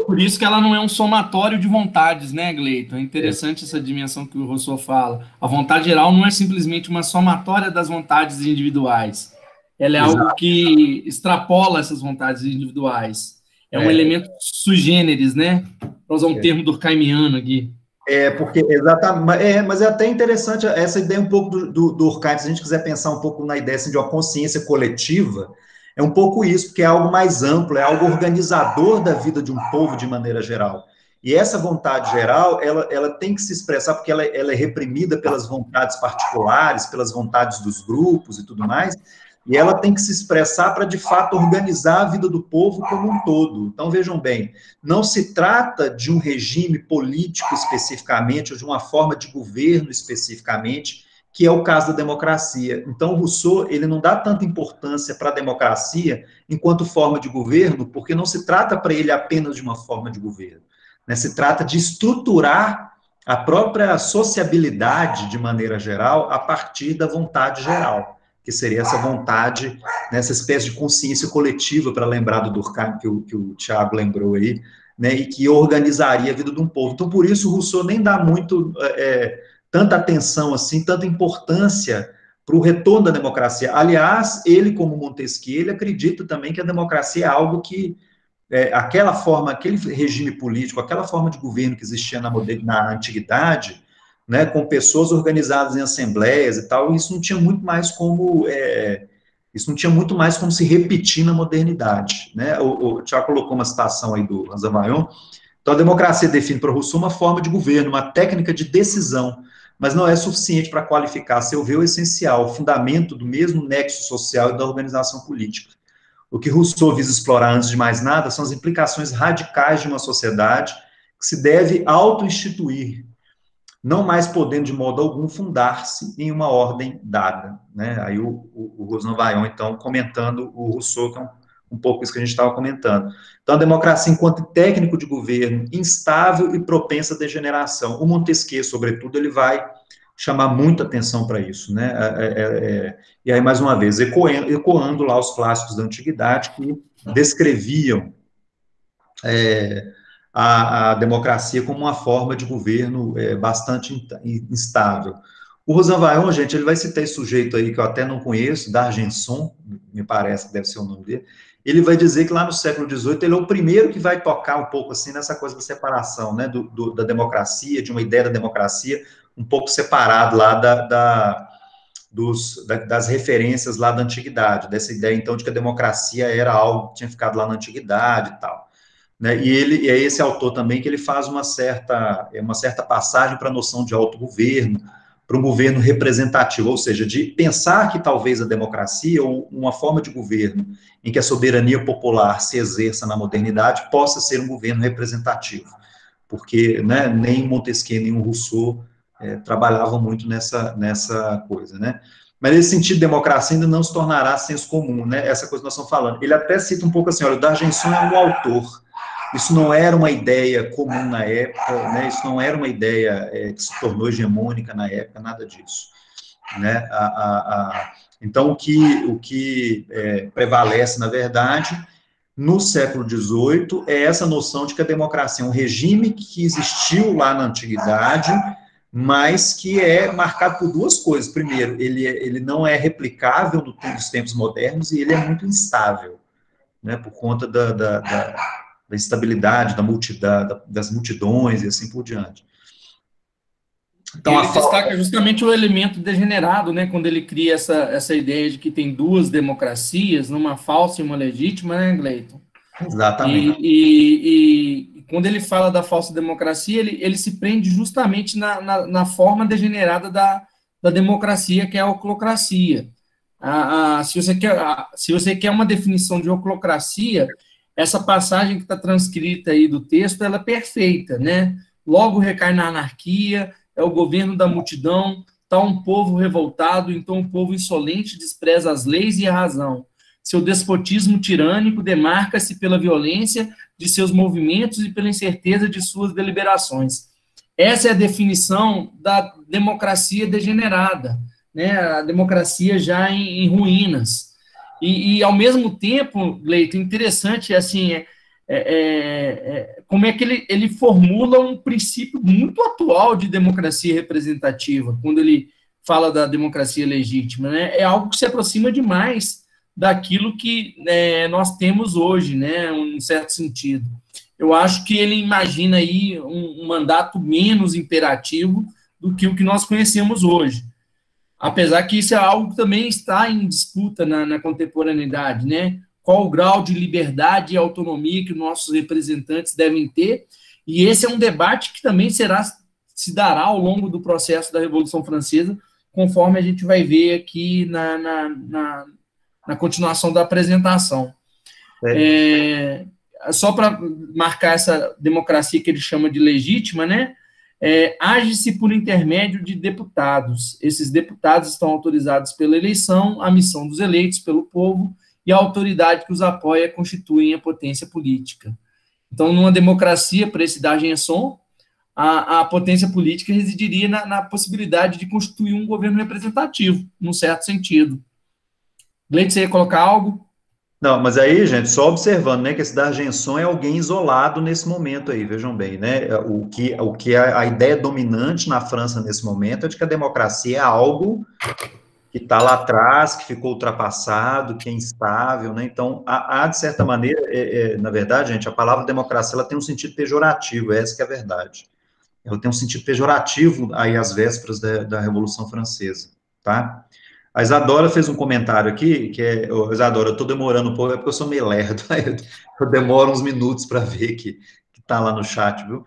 Por isso que ela não é um somatório de vontades, né, Gleito? É interessante essa dimensão que o Rousseau fala. A vontade geral não é simplesmente uma somatória das vontades individuais. Ela é algo que extrapola essas vontades individuais. É um elemento sui generis, né? Para usar um termo durkheimiano aqui. Porque, exatamente, mas é até interessante essa ideia um pouco do Durkheim, se a gente quiser pensar um pouco na ideia assim, de uma consciência coletiva, é um pouco isso, porque é algo mais amplo, é algo organizador da vida de um povo de maneira geral. E essa vontade geral, ela tem que se expressar, porque ela é reprimida pelas vontades particulares, pelas vontades dos grupos e tudo mais, e ela tem que se expressar para, de fato, organizar a vida do povo como um todo. Então, vejam bem, não se trata de um regime político especificamente, ou de uma forma de governo especificamente, que é o caso da democracia. Então, Rousseau, ele não dá tanta importância para a democracia enquanto forma de governo, porque não se trata para ele apenas de uma forma de governo, né? Se trata de estruturar a própria sociabilidade, de maneira geral, a partir da vontade geral, que seria essa vontade, nessa espécie de consciência coletiva, para lembrar do Durkheim, que o Tiago lembrou aí, né, e que organizaria a vida de um povo. Então, por isso, Rousseau nem dá muito, tanta atenção, assim, tanta importância para o retorno da democracia. Aliás, ele, como Montesquieu, ele acredita também que a democracia é algo que aquela forma, aquele regime político, aquela forma de governo que existia na antiguidade, né, com pessoas organizadas em assembleias e tal, isso não tinha muito mais como se repetir na modernidade, né? O Tiago colocou uma citação aí do Hans Vaillant. Então, a democracia define para Rousseau uma forma de governo, uma técnica de decisão, mas não é suficiente para qualificar, se eu ver o essencial, o fundamento do mesmo nexo social e da organização política. O que Rousseau visa explorar, antes de mais nada, são as implicações radicais de uma sociedade que se deve auto-instituir, não mais podendo, de modo algum, fundar-se em uma ordem dada. Né? Aí o Rosan Vaillant, então, comentando o Rousseau, que é um pouco isso que a gente estava comentando. Então, a democracia, enquanto técnico de governo, instável e propensa à degeneração. O Montesquieu, sobretudo, ele vai chamar muita atenção para isso, né? E aí, mais uma vez, ecoando lá os clássicos da antiguidade que descreviam a democracia como uma forma de governo bastante instável. O Rosan Vaillant, gente, ele vai citar esse sujeito aí que eu até não conheço, d'Argenson, me parece que deve ser o nome dele. Ele vai dizer que lá no século XVIII ele é o primeiro que vai tocar um pouco assim nessa coisa da separação, né, da democracia, de uma ideia da democracia um pouco separado lá das referências lá da antiguidade, dessa ideia então de que a democracia era algo que tinha ficado lá na antiguidade e tal. Né, e é esse autor também que ele faz uma certa passagem para a noção de autogoverno, para um governo representativo, ou seja, de pensar que talvez a democracia, ou uma forma de governo em que a soberania popular se exerça na modernidade, possa ser um governo representativo, porque, né, nem Montesquieu, nem o Rousseau trabalhavam muito nessa coisa, né. Mas nesse sentido, democracia ainda não se tornará senso comum, né, essa coisa que nós estamos falando. Ele até cita um pouco assim, olha, o d'Argenson é um autor. Isso não era uma ideia comum na época, né? Isso não era uma ideia que se tornou hegemônica na época, nada disso. Né? Então, o que prevalece, na verdade, no século XVIII, é essa noção de que a democracia é um regime que existiu lá na antiguidade, mas que é marcado por duas coisas. Primeiro, ele não é replicável nos tempos modernos e ele é muito instável, né? Por conta da instabilidade, das multidões e assim por diante. Então, ele destaca justamente o elemento degenerado, né, quando ele cria essa ideia de que tem duas democracias, uma falsa e uma legítima, né, Gleiton? Exatamente. E quando ele fala da falsa democracia, ele se prende justamente na forma degenerada da democracia, que é a oclocracia. Se você quer uma definição de oclocracia, essa passagem que está transcrita aí do texto, ela é perfeita, né? Logo recai na anarquia, é o governo da multidão, está um povo revoltado, então um povo insolente despreza as leis e a razão. Seu despotismo tirânico demarca-se pela violência de seus movimentos e pela incerteza de suas deliberações. Essa é a definição da democracia degenerada, né? A democracia já em ruínas. E, ao mesmo tempo, Gleiton, interessante, assim, como é que ele formula um princípio muito atual de democracia representativa, quando ele fala da democracia legítima, né? É algo que se aproxima demais daquilo que nós temos hoje, né, em um certo sentido. Eu acho que ele imagina aí um mandato menos imperativo do que o que nós conhecemos hoje. Apesar que isso é algo que também está em disputa na contemporaneidade, né? Qual o grau de liberdade e autonomia que nossos representantes devem ter, e esse é um debate que também se dará ao longo do processo da Revolução Francesa, conforme a gente vai ver aqui na continuação da apresentação. Só para marcar essa democracia que ele chama de legítima, né? Age-se por intermédio de deputados. Esses deputados estão autorizados pela eleição, a missão dos eleitos pelo povo, e a autoridade que os apoia constituem a potência política. Então, numa democracia, para esse d'Argenson, a potência política residiria na possibilidade de constituir um governo representativo, num certo sentido. Gleide, você ia colocar algo? Não, mas aí, gente, só observando, né, que esse D'Argenson é alguém isolado nesse momento aí, vejam bem, né, o que a ideia dominante na França nesse momento é de que a democracia é algo que está lá atrás, que ficou ultrapassado, que é instável, né, então, de certa maneira, na verdade, gente, a palavra democracia, ela tem um sentido pejorativo, essa que é a verdade. Ela tem um sentido pejorativo aí às vésperas da Revolução Francesa, tá? A Isadora fez um comentário aqui, Isadora, eu estou demorando um pouco, é porque eu sou meio lerdo, eu demoro uns minutos para ver que está lá no chat, viu?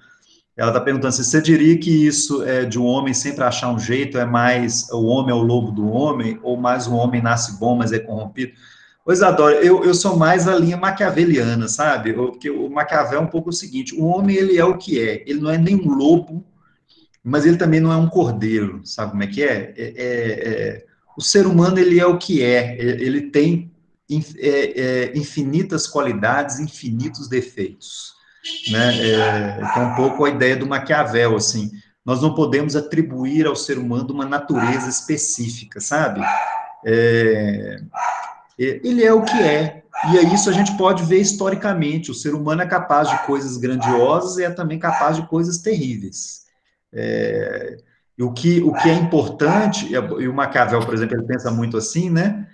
Ela está perguntando se você diria que isso é de um homem sempre achar um jeito, é mais o homem é o lobo do homem, ou mais o homem nasce bom, mas é corrompido? Ô, Isadora, eu sou mais a linha maquiaveliana, sabe? Porque o Maquiavel é um pouco o seguinte, o homem, ele é o que é, ele não é nem um lobo, mas ele também não é um cordeiro, sabe como é que é? O ser humano, ele é o que é, ele tem infinitas qualidades, infinitos defeitos, né? Então, um pouco a ideia do Maquiavel, assim, nós não podemos atribuir ao ser humano uma natureza específica, sabe? Ele é o que é, e é isso a gente pode ver historicamente, o ser humano é capaz de coisas grandiosas e é também capaz de coisas terríveis. E o que é importante, e o Maquiavel, por exemplo, ele pensa muito assim, né?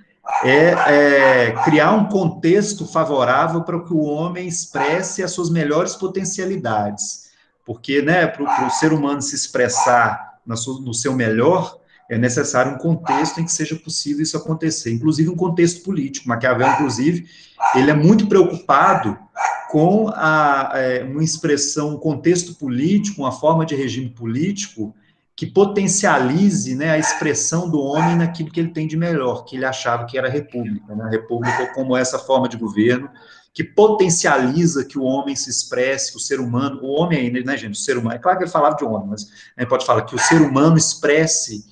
Criar um contexto favorável para que o homem expresse as suas melhores potencialidades. Porque, né, para o ser humano se expressar no seu melhor, é necessário um contexto em que seja possível isso acontecer, inclusive um contexto político. Maquiavel, inclusive, ele é muito preocupado com uma expressão, um contexto político, uma forma de regime político que potencialize, né, a expressão do homem naquilo que ele tem de melhor, que ele achava que era a República, né? A República como essa forma de governo que potencializa que o homem se expresse, que o ser humano, o homem ainda, né, gente, o ser humano, é claro que ele falava de homem, mas a gente pode falar que o ser humano expresse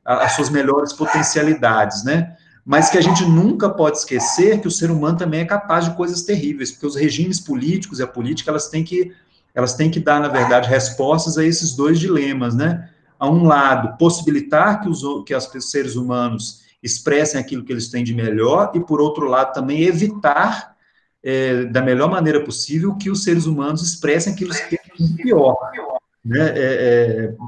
as suas melhores potencialidades, né? Mas que a gente nunca pode esquecer que o ser humano também é capaz de coisas terríveis, porque os regimes políticos e a política, elas têm que dar, na verdade, respostas a esses dois dilemas, né? A um lado, possibilitar que os seres humanos expressem aquilo que eles têm de melhor, e, por outro lado, também evitar, da melhor maneira possível, que os seres humanos expressem aquilo que têm de pior, né?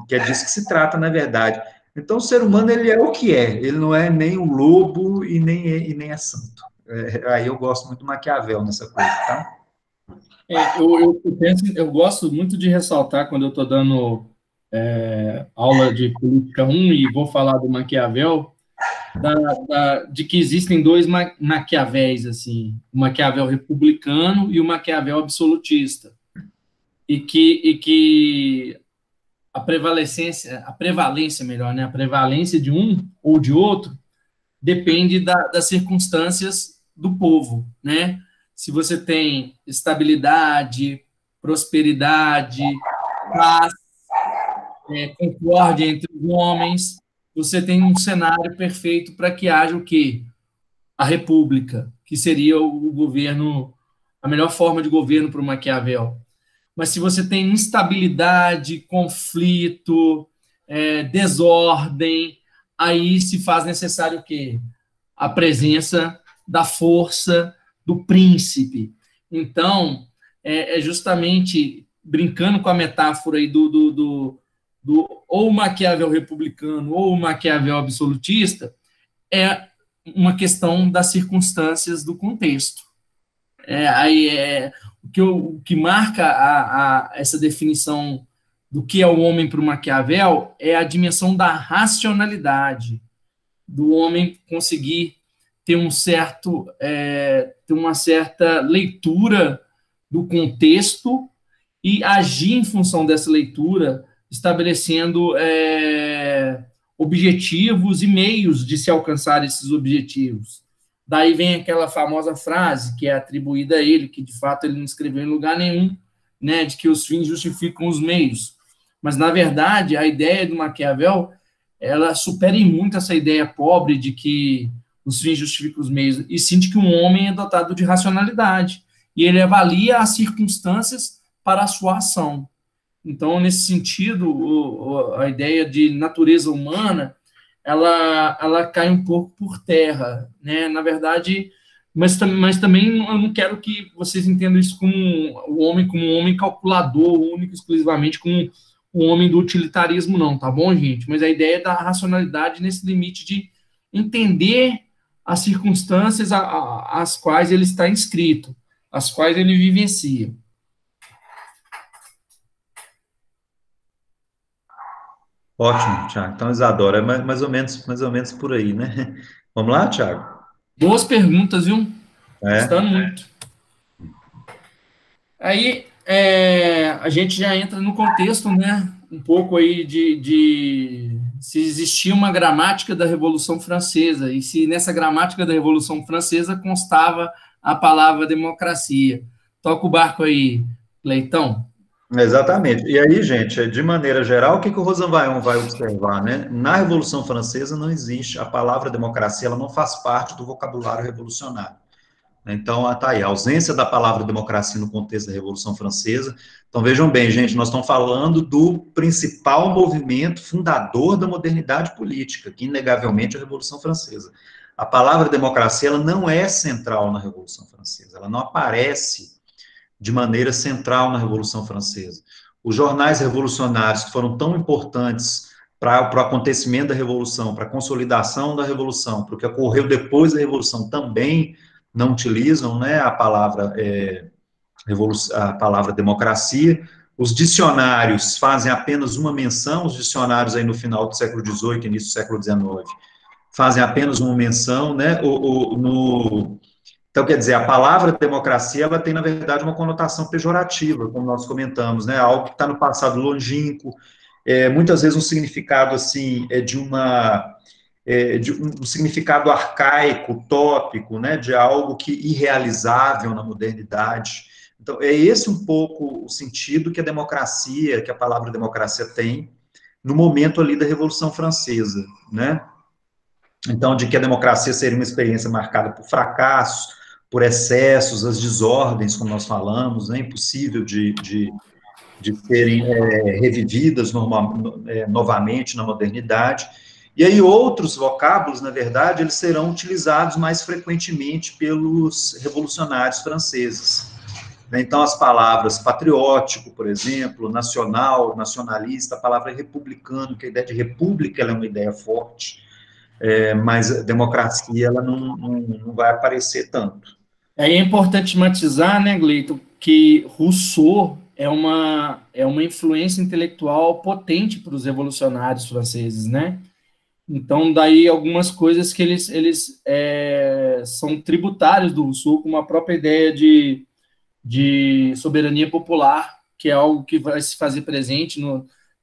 Que é disso que se trata, na verdade. Então, o ser humano, ele é o que é, ele não é nem um lobo e nem é santo. Aí eu gosto muito do Maquiavel nessa coisa, tá? Eu gosto muito de ressaltar, quando eu estou dando aula de Política 1 e vou falar do Maquiavel, de que existem dois Maquiavéis, assim, o Maquiavel republicano e o Maquiavel absolutista. E que a prevalência melhor, né? A prevalência de um ou de outro depende das circunstâncias do povo, né? Se você tem estabilidade, prosperidade, paz, concórdia entre os homens, você tem um cenário perfeito para que haja o quê? A república, que seria o governo, a melhor forma de governo para o Maquiavel. Mas se você tem instabilidade, conflito, desordem, aí se faz necessário o quê? A presença da força do príncipe. Então, justamente brincando com a metáfora aí do ou Maquiavel republicano ou Maquiavel absolutista, é uma questão das circunstâncias do contexto. O que marca essa definição do que é o homem para o Maquiavel é a dimensão da racionalidade, do homem conseguir ter ter uma certa leitura do contexto e agir em função dessa leitura, estabelecendo objetivos e meios de se alcançar esses objetivos. Daí vem aquela famosa frase que é atribuída a ele, que de fato ele não escreveu em lugar nenhum, né, de que os fins justificam os meios. Mas, na verdade, a ideia do Maquiavel, ela supera em muito essa ideia pobre de que os fins justificam os meios, e sim de que um homem é dotado de racionalidade, e ele avalia as circunstâncias para a sua ação. Então, nesse sentido, a ideia de natureza humana, ela cai um pouco por terra, né? Na verdade, mas também eu não quero que vocês entendam isso como um homem calculador, único, exclusivamente como um homem do utilitarismo, não, tá bom, gente? Mas a ideia é da racionalidade nesse limite de entender as circunstâncias às quais ele está inscrito, às quais ele vivencia. Ótimo, Thiago. Então, Isadora, é mais ou menos por aí, né? Vamos lá, Thiago? Boas perguntas, viu? É. Gostando muito. Aí a gente já entra no contexto, né? Um pouco aí de se existia uma gramática da Revolução Francesa e se nessa gramática da Revolução Francesa constava a palavra democracia. Toca o barco aí, Leitão. Exatamente. E aí, gente, de maneira geral, o que que o Rosanvallon vai observar, né? Na Revolução Francesa não existe a palavra democracia, ela não faz parte do vocabulário revolucionário. Então, tá aí, a ausência da palavra democracia no contexto da Revolução Francesa. Então, vejam bem, gente, nós estamos falando do principal movimento fundador da modernidade política, que inegavelmente é a Revolução Francesa. A palavra democracia, ela não é central na Revolução Francesa, ela não aparece de maneira central na Revolução Francesa. Os jornais revolucionários que foram tão importantes para o acontecimento da Revolução, para a consolidação da Revolução, para o que ocorreu depois da Revolução, também não utilizam, né, a palavra democracia. Os dicionários fazem apenas uma menção, os dicionários aí no final do século XVIII, início do século XIX, fazem apenas uma menção, né, então, quer dizer, a palavra democracia, ela tem, na verdade, uma conotação pejorativa, como nós comentamos, né? Algo que está no passado longínquo, muitas vezes um significado, assim, de um significado arcaico, utópico, né? De algo que irrealizável na modernidade. Então, é esse um pouco o sentido que a democracia, que a palavra democracia tem no momento ali da Revolução Francesa, né? Então, de que a democracia seria uma experiência marcada por fracassos, por excessos, as desordens, como nós falamos, né, impossível de serem revividas novamente na modernidade. E aí outros vocábulos, na verdade, eles serão utilizados mais frequentemente pelos revolucionários franceses. Então, as palavras patriótico, por exemplo, nacional, nacionalista, a palavra republicano, que a ideia de república ela é uma ideia forte, mas a democracia ela não vai aparecer tanto. Aí é importante matizar, né, Gleito, que Rousseau é uma influência intelectual potente para os revolucionários franceses, né? Então, daí algumas coisas que eles são tributários do Rousseau, como a própria ideia de soberania popular, que é algo que vai se fazer presente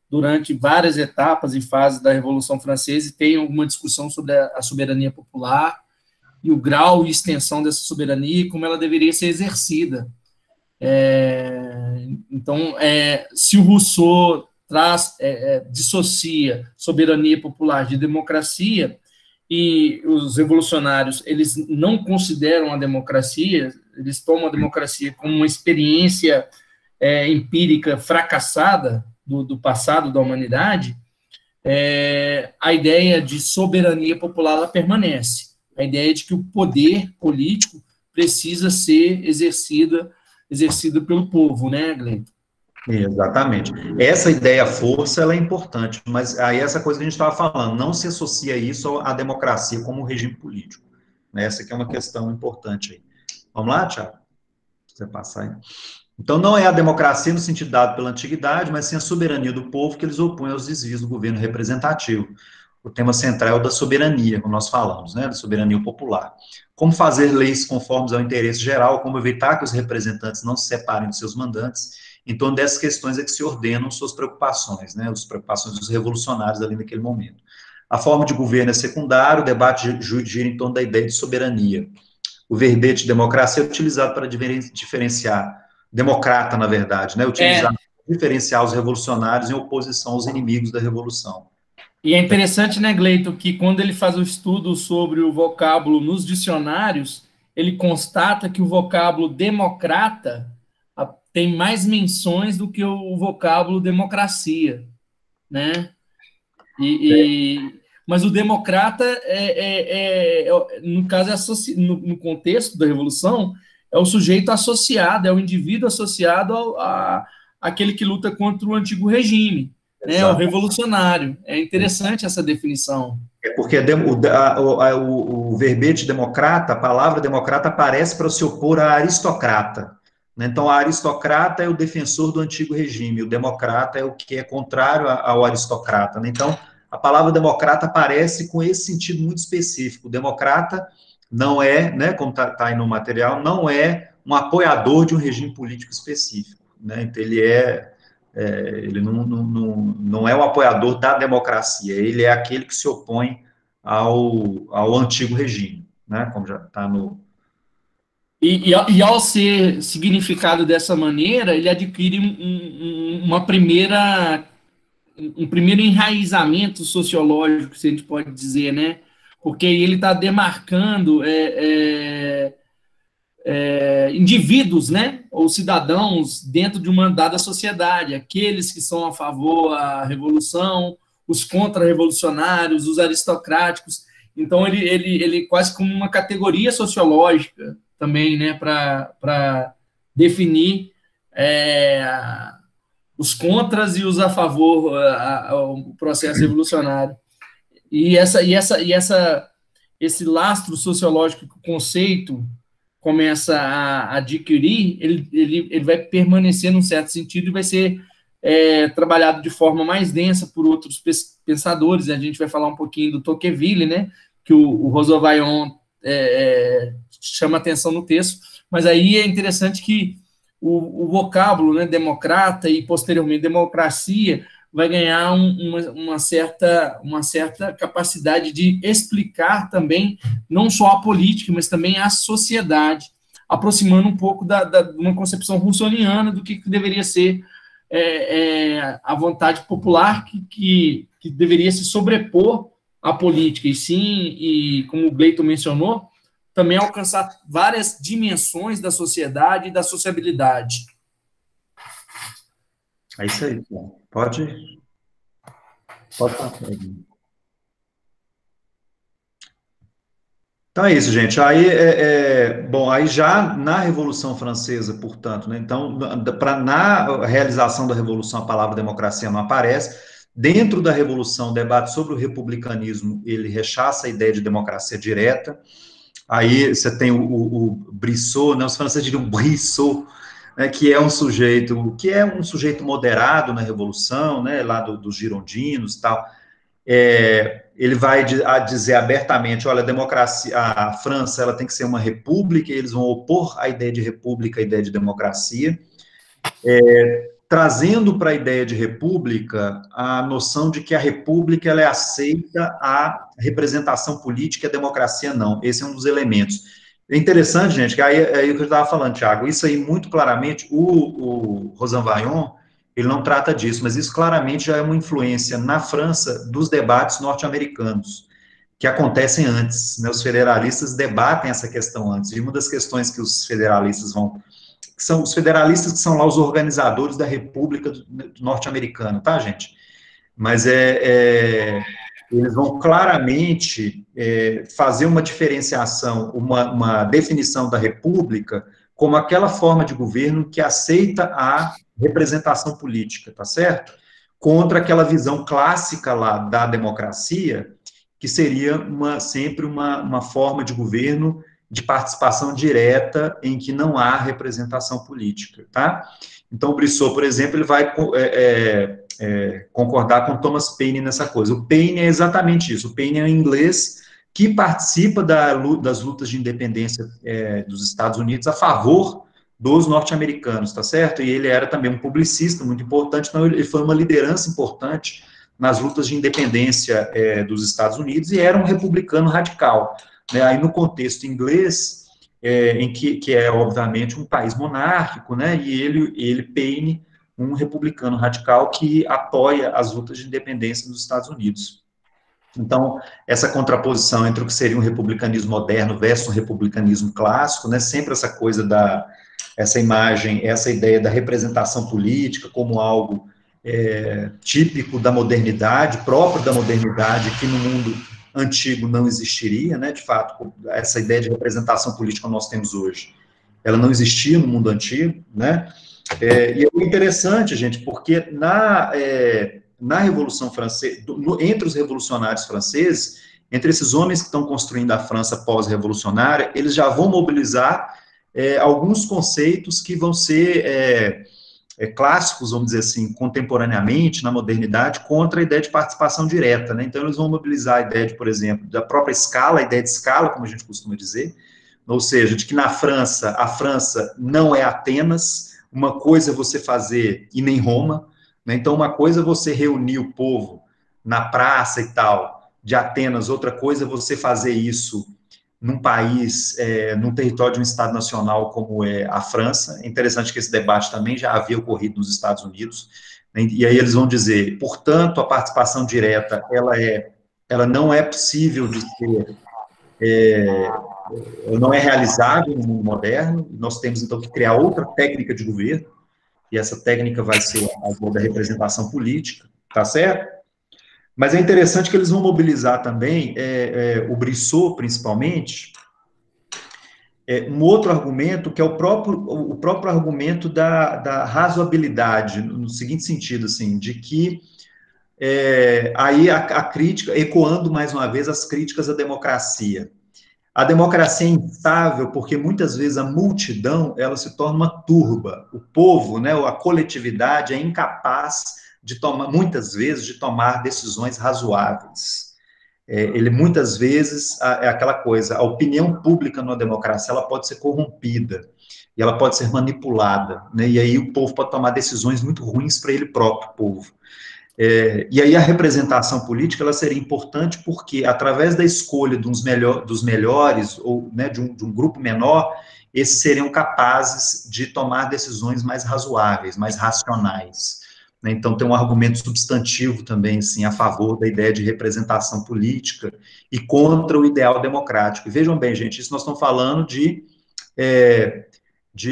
durante várias etapas e fases da Revolução Francesa, e tem alguma discussão sobre a soberania popular, e o grau e extensão dessa soberania e como ela deveria ser exercida. Então, se o Rousseau dissocia soberania popular de democracia, e os revolucionários, eles não consideram a democracia, eles tomam a democracia como uma experiência empírica fracassada do passado da humanidade, a ideia de soberania popular ela permanece. A ideia de que o poder político precisa ser exercido pelo povo, né, Glenn? Exatamente. Essa ideia-força, ela é importante, mas aí essa coisa que a gente estava falando, não se associa isso à democracia como regime político. Essa aqui é uma questão importante aí. Vamos lá, Thiago? Você passar aí. Então, não é a democracia no sentido dado pela antiguidade, mas sim a soberania do povo que eles opõem aos desvios do governo representativo. O tema central é o da soberania, como nós falamos, né, da soberania popular. Como fazer leis conformes ao interesse geral, como evitar que os representantes não se separem dos seus mandantes. Em torno dessas questões é que se ordenam suas preocupações, né, as preocupações dos revolucionários ali naquele momento. A forma de governo é secundária, o debate gira em torno da ideia de soberania. O verbete democracia é utilizado para diferenciar, democrata, na verdade, né, utilizado para diferenciar os revolucionários em oposição aos inimigos da revolução. E é interessante, né, Gleito, que quando ele faz o estudo sobre o vocábulo nos dicionários, ele constata que o vocábulo democrata tem mais menções do que o vocábulo democracia, né? Mas o democrata, no caso, no contexto da Revolução, é o sujeito associado, é o indivíduo associado àquele que luta contra o antigo regime, né? O revolucionário. É interessante essa definição. É porque o verbete democrata, a palavra democrata aparece para se opor à aristocrata. Né? Então, a aristocrata é o defensor do antigo regime, o democrata é o que é contrário ao aristocrata. Né? Então, a palavra democrata aparece com esse sentido muito específico. O democrata não é, né, como está aí no material, não é um apoiador de um regime político específico. Né? Então, ele não é o apoiador da democracia, ele é aquele que se opõe ao antigo regime, né? Como já está no... E ao ser significado dessa maneira, ele adquire um primeiro enraizamento sociológico, se a gente pode dizer, né? Porque ele está demarcando indivíduos, né? Ou cidadãos dentro de uma dada sociedade, aqueles que são a favor da revolução, os contra-revolucionários, os aristocráticos. Então, ele quase como uma categoria sociológica também, né? Para definir os contras e os a favor ao processo revolucionário. E esse lastro sociológico que o conceito começa a adquirir, ele vai permanecer num certo sentido e vai ser trabalhado de forma mais densa por outros pensadores. A gente vai falar um pouquinho do Tocqueville, né, que o Rosa-Vaillant chama atenção no texto, mas aí é interessante que o vocábulo, né, democrata e, posteriormente, democracia, vai ganhar uma certa capacidade de explicar também, não só a política, mas também a sociedade, aproximando um pouco de uma concepção russoniana do que deveria ser a vontade popular que deveria se sobrepor à política, e como o Gleito mencionou, também alcançar várias dimensões da sociedade e da sociabilidade. É isso aí, pode passar. Então é isso, gente. Aí, bom, aí já na Revolução Francesa, portanto, né, então, na realização da Revolução, a palavra democracia não aparece. Dentro da Revolução, o debate sobre o republicanismo, ele rechaça a ideia de democracia direta. Aí você tem o Brissot, né, os franceses diriam Brissot, né, que é um sujeito moderado na Revolução, né, lá dos girondinos e tal. Ele vai dizer abertamente, olha, a França ela tem que ser uma república, e eles vão opor a ideia de república à ideia de democracia, trazendo para a ideia de república a noção de que a república ela aceita a representação política e a democracia não. Esse é um dos elementos. É interessante, gente, que aí é o que eu estava falando, Thiago, isso aí muito claramente, o Rosan-Vaillant, ele não trata disso, mas isso claramente já é uma influência na França dos debates norte-americanos, que acontecem antes, né? Os federalistas debatem essa questão antes, e uma das questões que os federalistas que são os federalistas que são lá os organizadores da República norte-americana, tá, gente? Mas eles vão claramente fazer uma diferenciação, uma definição da República como aquela forma de governo que aceita a representação política, tá certo? Contra aquela visão clássica lá da democracia, que seria sempre uma forma de governo de participação direta em que não há representação política, tá? Então, o Brissot, por exemplo, ele vai concordar com Thomas Paine nessa coisa. O Paine é exatamente isso. O Paine é um inglês que participa das lutas de independência dos Estados Unidos a favor dos norte-americanos, tá certo? E ele era também um publicista muito importante, então ele foi uma liderança importante nas lutas de independência dos Estados Unidos e era um republicano radical. Né? Aí, no contexto inglês, em que é, obviamente, um país monárquico, né? E ele, Paine, um republicano radical que apoia as lutas de independência dos Estados Unidos. Então, essa contraposição entre o que seria um republicanismo moderno versus um republicanismo clássico, né? Sempre essa coisa essa imagem, essa ideia da representação política como algo típico da modernidade, próprio da modernidade, que no mundo antigo não existiria, né? De fato, essa ideia de representação política que nós temos hoje, ela não existia no mundo antigo, né? E é interessante, gente, porque na Revolução Francesa, entre os revolucionários franceses, entre esses homens que estão construindo a França pós-revolucionária, eles já vão mobilizar alguns conceitos que vão ser clássicos, vamos dizer assim, contemporaneamente, na modernidade, contra a ideia de participação direta, né? Então, eles vão mobilizar a ideia de, por exemplo, da própria escala, a ideia de escala, como a gente costuma dizer, ou seja, de que na França, a França não é Atenas, uma coisa é você fazer, e nem Roma, né? Então, uma coisa é você reunir o povo na praça e tal, de Atenas, outra coisa é você fazer isso num país, num território de um Estado nacional como é a França. É interessante que esse debate também já havia ocorrido nos Estados Unidos, né? E aí eles vão dizer, portanto, a participação direta, ela não é possível de ser, não é realizável no mundo moderno, nós temos, então, que criar outra técnica de governo, e essa técnica vai ser a da representação política, tá certo? Mas é interessante que eles vão mobilizar também, o Brissot, principalmente, um outro argumento, que é o próprio argumento da razoabilidade, no seguinte sentido, assim, de que aí a crítica, ecoando mais uma vez as críticas à democracia. A democracia é instável porque muitas vezes a multidão, ela se torna uma turba. O povo, né, a coletividade é incapaz de tomar, muitas vezes, de tomar decisões razoáveis. Ele muitas vezes é aquela coisa, a opinião pública numa democracia, ela pode ser corrompida e ela pode ser manipulada, né? E aí o povo pode tomar decisões muito ruins para ele próprio, povo. E aí a representação política, ela seria importante porque, através da escolha dos melhores, ou, né, de um grupo menor, esses seriam capazes de tomar decisões mais razoáveis, mais racionais, né? Então, tem um argumento substantivo também, assim, a favor da ideia de representação política e contra o ideal democrático. E vejam bem, gente, isso nós estamos falando de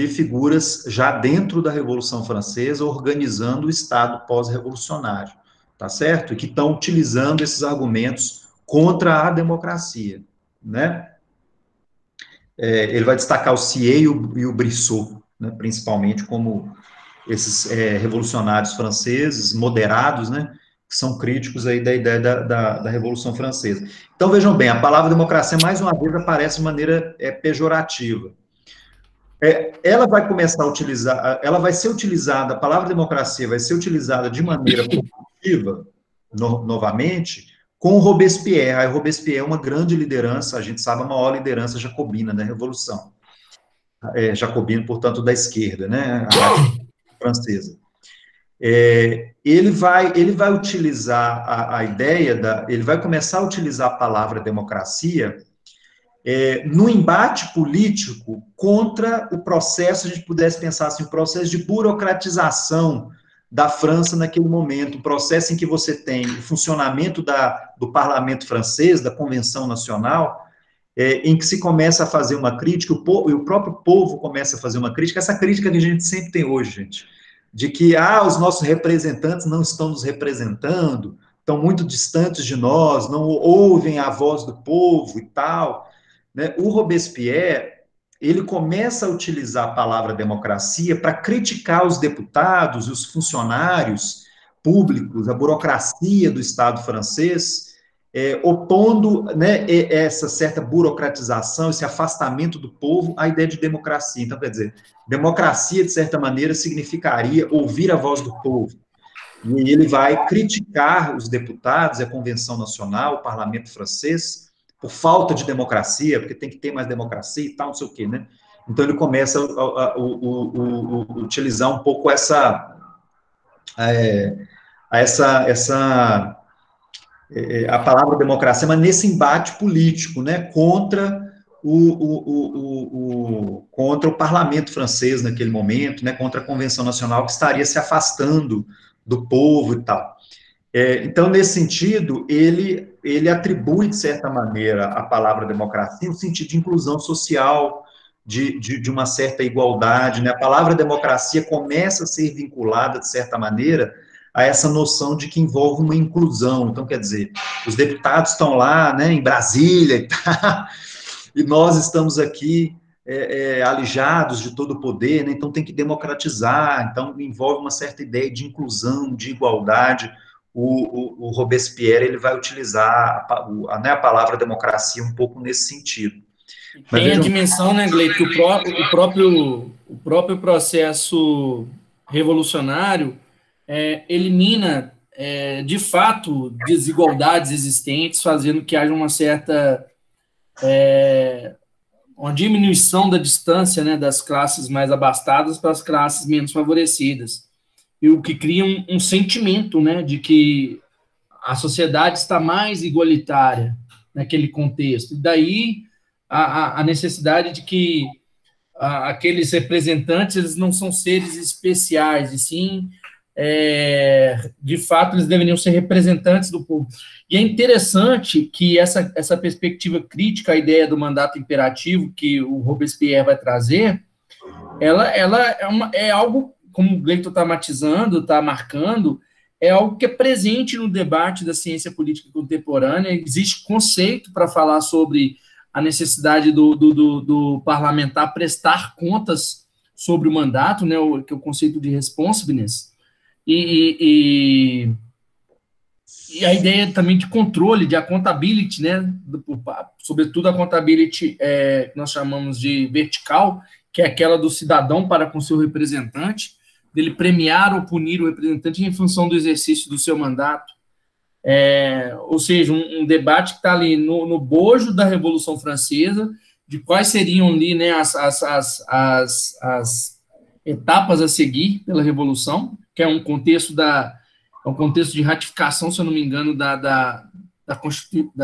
figuras já dentro da Revolução Francesa, organizando o Estado pós-revolucionário, tá certo? E que estão utilizando esses argumentos contra a democracia, né? Ele vai destacar o Sieyès e o Brissot, né, principalmente, como esses revolucionários franceses, moderados, né, que são críticos aí da ideia da Revolução Francesa. Então, vejam bem, a palavra democracia, mais uma vez, aparece de maneira pejorativa. Ela vai começar a utilizar, ela vai ser utilizada, a palavra democracia vai ser utilizada de maneira positiva, novamente, com Robespierre. A Robespierre é uma grande liderança, a gente sabe, a maior liderança jacobina da Revolução. Jacobina, portanto, da esquerda, né, a francesa. Ele vai utilizar a ideia, ele vai começar a utilizar a palavra democracia no embate político contra o processo, a gente pudesse pensar assim, o processo de burocratização da França naquele momento, o processo em que você tem o funcionamento do parlamento francês, da Convenção Nacional, em que se começa a fazer uma crítica, e o próprio povo começa a fazer uma crítica, essa crítica que a gente sempre tem hoje, gente, de que, os nossos representantes não estão nos representando, estão muito distantes de nós, não ouvem a voz do povo e tal, né? O Robespierre, ele começa a utilizar a palavra democracia para criticar os deputados e os funcionários públicos, a burocracia do Estado francês, opondo, né, essa certa burocratização, esse afastamento do povo à ideia de democracia. Então, quer dizer, democracia, de certa maneira, significaria ouvir a voz do povo. E ele vai criticar os deputados, a Convenção Nacional, o parlamento francês, por falta de democracia, porque tem que ter mais democracia e tal, não sei o quê, né? Então, ele começa a utilizar um pouco a palavra democracia, mas nesse embate político, né, contra contra o parlamento francês naquele momento, né, contra a Convenção Nacional, que estaria se afastando do povo e tal. Então, nesse sentido, ele atribui, de certa maneira, a palavra democracia um sentido de inclusão social, de uma certa igualdade, né? A palavra democracia começa a ser vinculada, de certa maneira, a essa noção de que envolve uma inclusão. Então, quer dizer, os deputados estão lá, né, em Brasília e tal, e nós estamos aqui alijados de todo o poder, né? Então tem que democratizar, então envolve uma certa ideia de inclusão, de igualdade. O Robespierre, ele vai utilizar a palavra democracia um pouco nesse sentido. Mas tem a dimensão, né, Gleito, que o próprio processo revolucionário elimina, de fato, desigualdades existentes, fazendo que haja uma certa uma diminuição da distância, né, das classes mais abastadas para as classes menos favorecidas, e o que cria um sentimento, né, de que a sociedade está mais igualitária naquele contexto. E daí a necessidade de que aqueles representantes, eles não são seres especiais, e sim, de fato, eles deveriam ser representantes do povo. E é interessante que essa perspectiva crítica à ideia do mandato imperativo que o Robespierre vai trazer, ela é algo, como o Gleito está matizando, está marcando, é algo que é presente no debate da ciência política contemporânea. Existe conceito para falar sobre a necessidade do parlamentar prestar contas sobre o mandato, né, que é o conceito de responsiveness, e a ideia também de controle, de accountability, né, sobretudo a accountability que nós chamamos de vertical, que é aquela do cidadão para com seu representante, dele premiar ou punir o representante em função do exercício do seu mandato. Ou seja, um debate que está ali no bojo da Revolução Francesa, de quais seriam ali, né, as etapas a seguir pela Revolução, que é um contexto de ratificação, se eu não me engano, da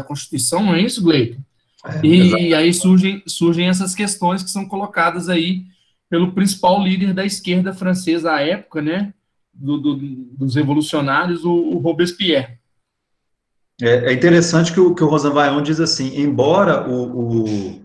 Constituição, não é isso, Gleito? E aí surgem essas questões que são colocadas aí pelo principal líder da esquerda francesa à época, né, dos revolucionários, o Robespierre. É interessante que o Rosan Vallon diz assim, embora o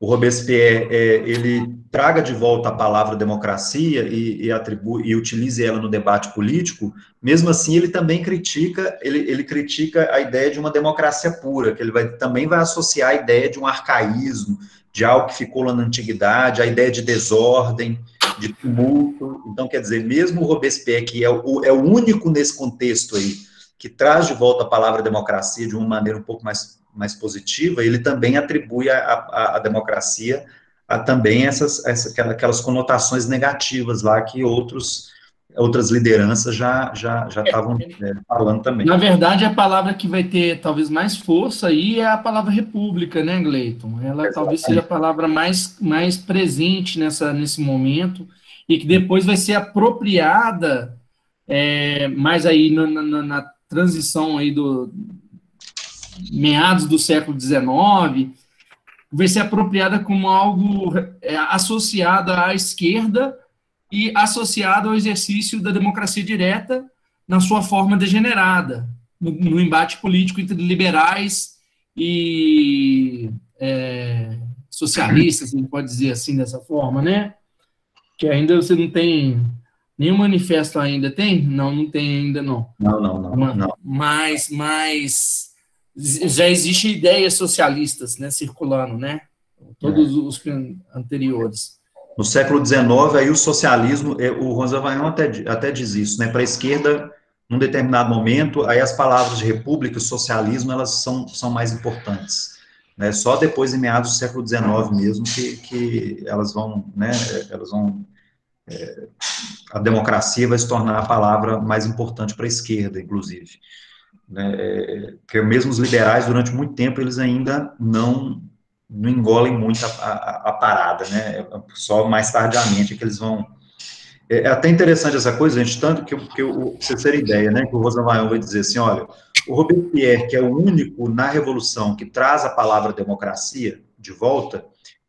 Robespierre ele traga de volta a palavra democracia e utilize ela no debate político, mesmo assim ele também critica, ele critica a ideia de uma democracia pura, que ele também vai associar a ideia de um arcaísmo, de algo que ficou lá na antiguidade, a ideia de desordem, de tumulto. Então, quer dizer, mesmo o Robespierre, que é o único nesse contexto aí, que traz de volta a palavra democracia de uma maneira um pouco mais positiva, ele também atribui à democracia também aquelas conotações negativas lá que outras lideranças já estavam falando também. Na verdade, a palavra que vai ter talvez mais força aí é a palavra república, né, Gleiton? Ela talvez seja a palavra mais presente nesse momento, e que depois vai ser apropriada mais aí na transição aí do meados do século XIX, vai ser apropriada como algo associado à esquerda e associado ao exercício da democracia direta na sua forma degenerada, no embate político entre liberais e socialistas, a gente pode dizer assim, dessa forma, né? Que ainda você não tem nenhum manifesto ainda, tem? Não tem ainda, não. Não. Mas já existem ideias socialistas, né, circulando, né? Todos os anteriores. No século XIX, aí o socialismo, o Rosan Vallon até diz isso, né? Para a esquerda, num determinado momento, aí as palavras de república e socialismo, elas são mais importantes. Né? Só depois, em meados do século XIX mesmo, que elas vão, né? A democracia vai se tornar a palavra mais importante para a esquerda, inclusive. Né? Porque mesmo os liberais, durante muito tempo, eles ainda não engolem muito a parada, né? Só mais tardiamente que eles vão... É até interessante essa coisa, gente, tanto que vocês terem ideia, né, que o Rosan Vallon vai dizer assim, olha, o Robespierre, que é o único na Revolução que traz a palavra democracia de volta,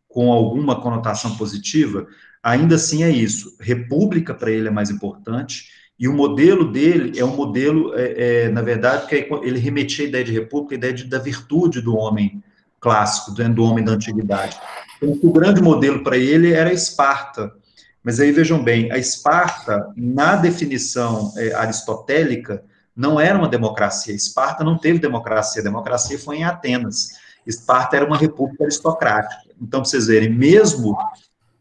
com alguma conotação positiva, ainda assim é isso. República, para ele, é mais importante, e o modelo dele é um modelo, na verdade, que ele remetia à ideia de república, a ideia da virtude do homem clássico, do homem da antiguidade. Então, o grande modelo para ele era Esparta. Mas aí vejam bem, a Esparta, na definição aristotélica, não era uma democracia. Esparta não teve democracia, a democracia foi em Atenas. Esparta era uma república aristocrática. Então, para vocês verem, mesmo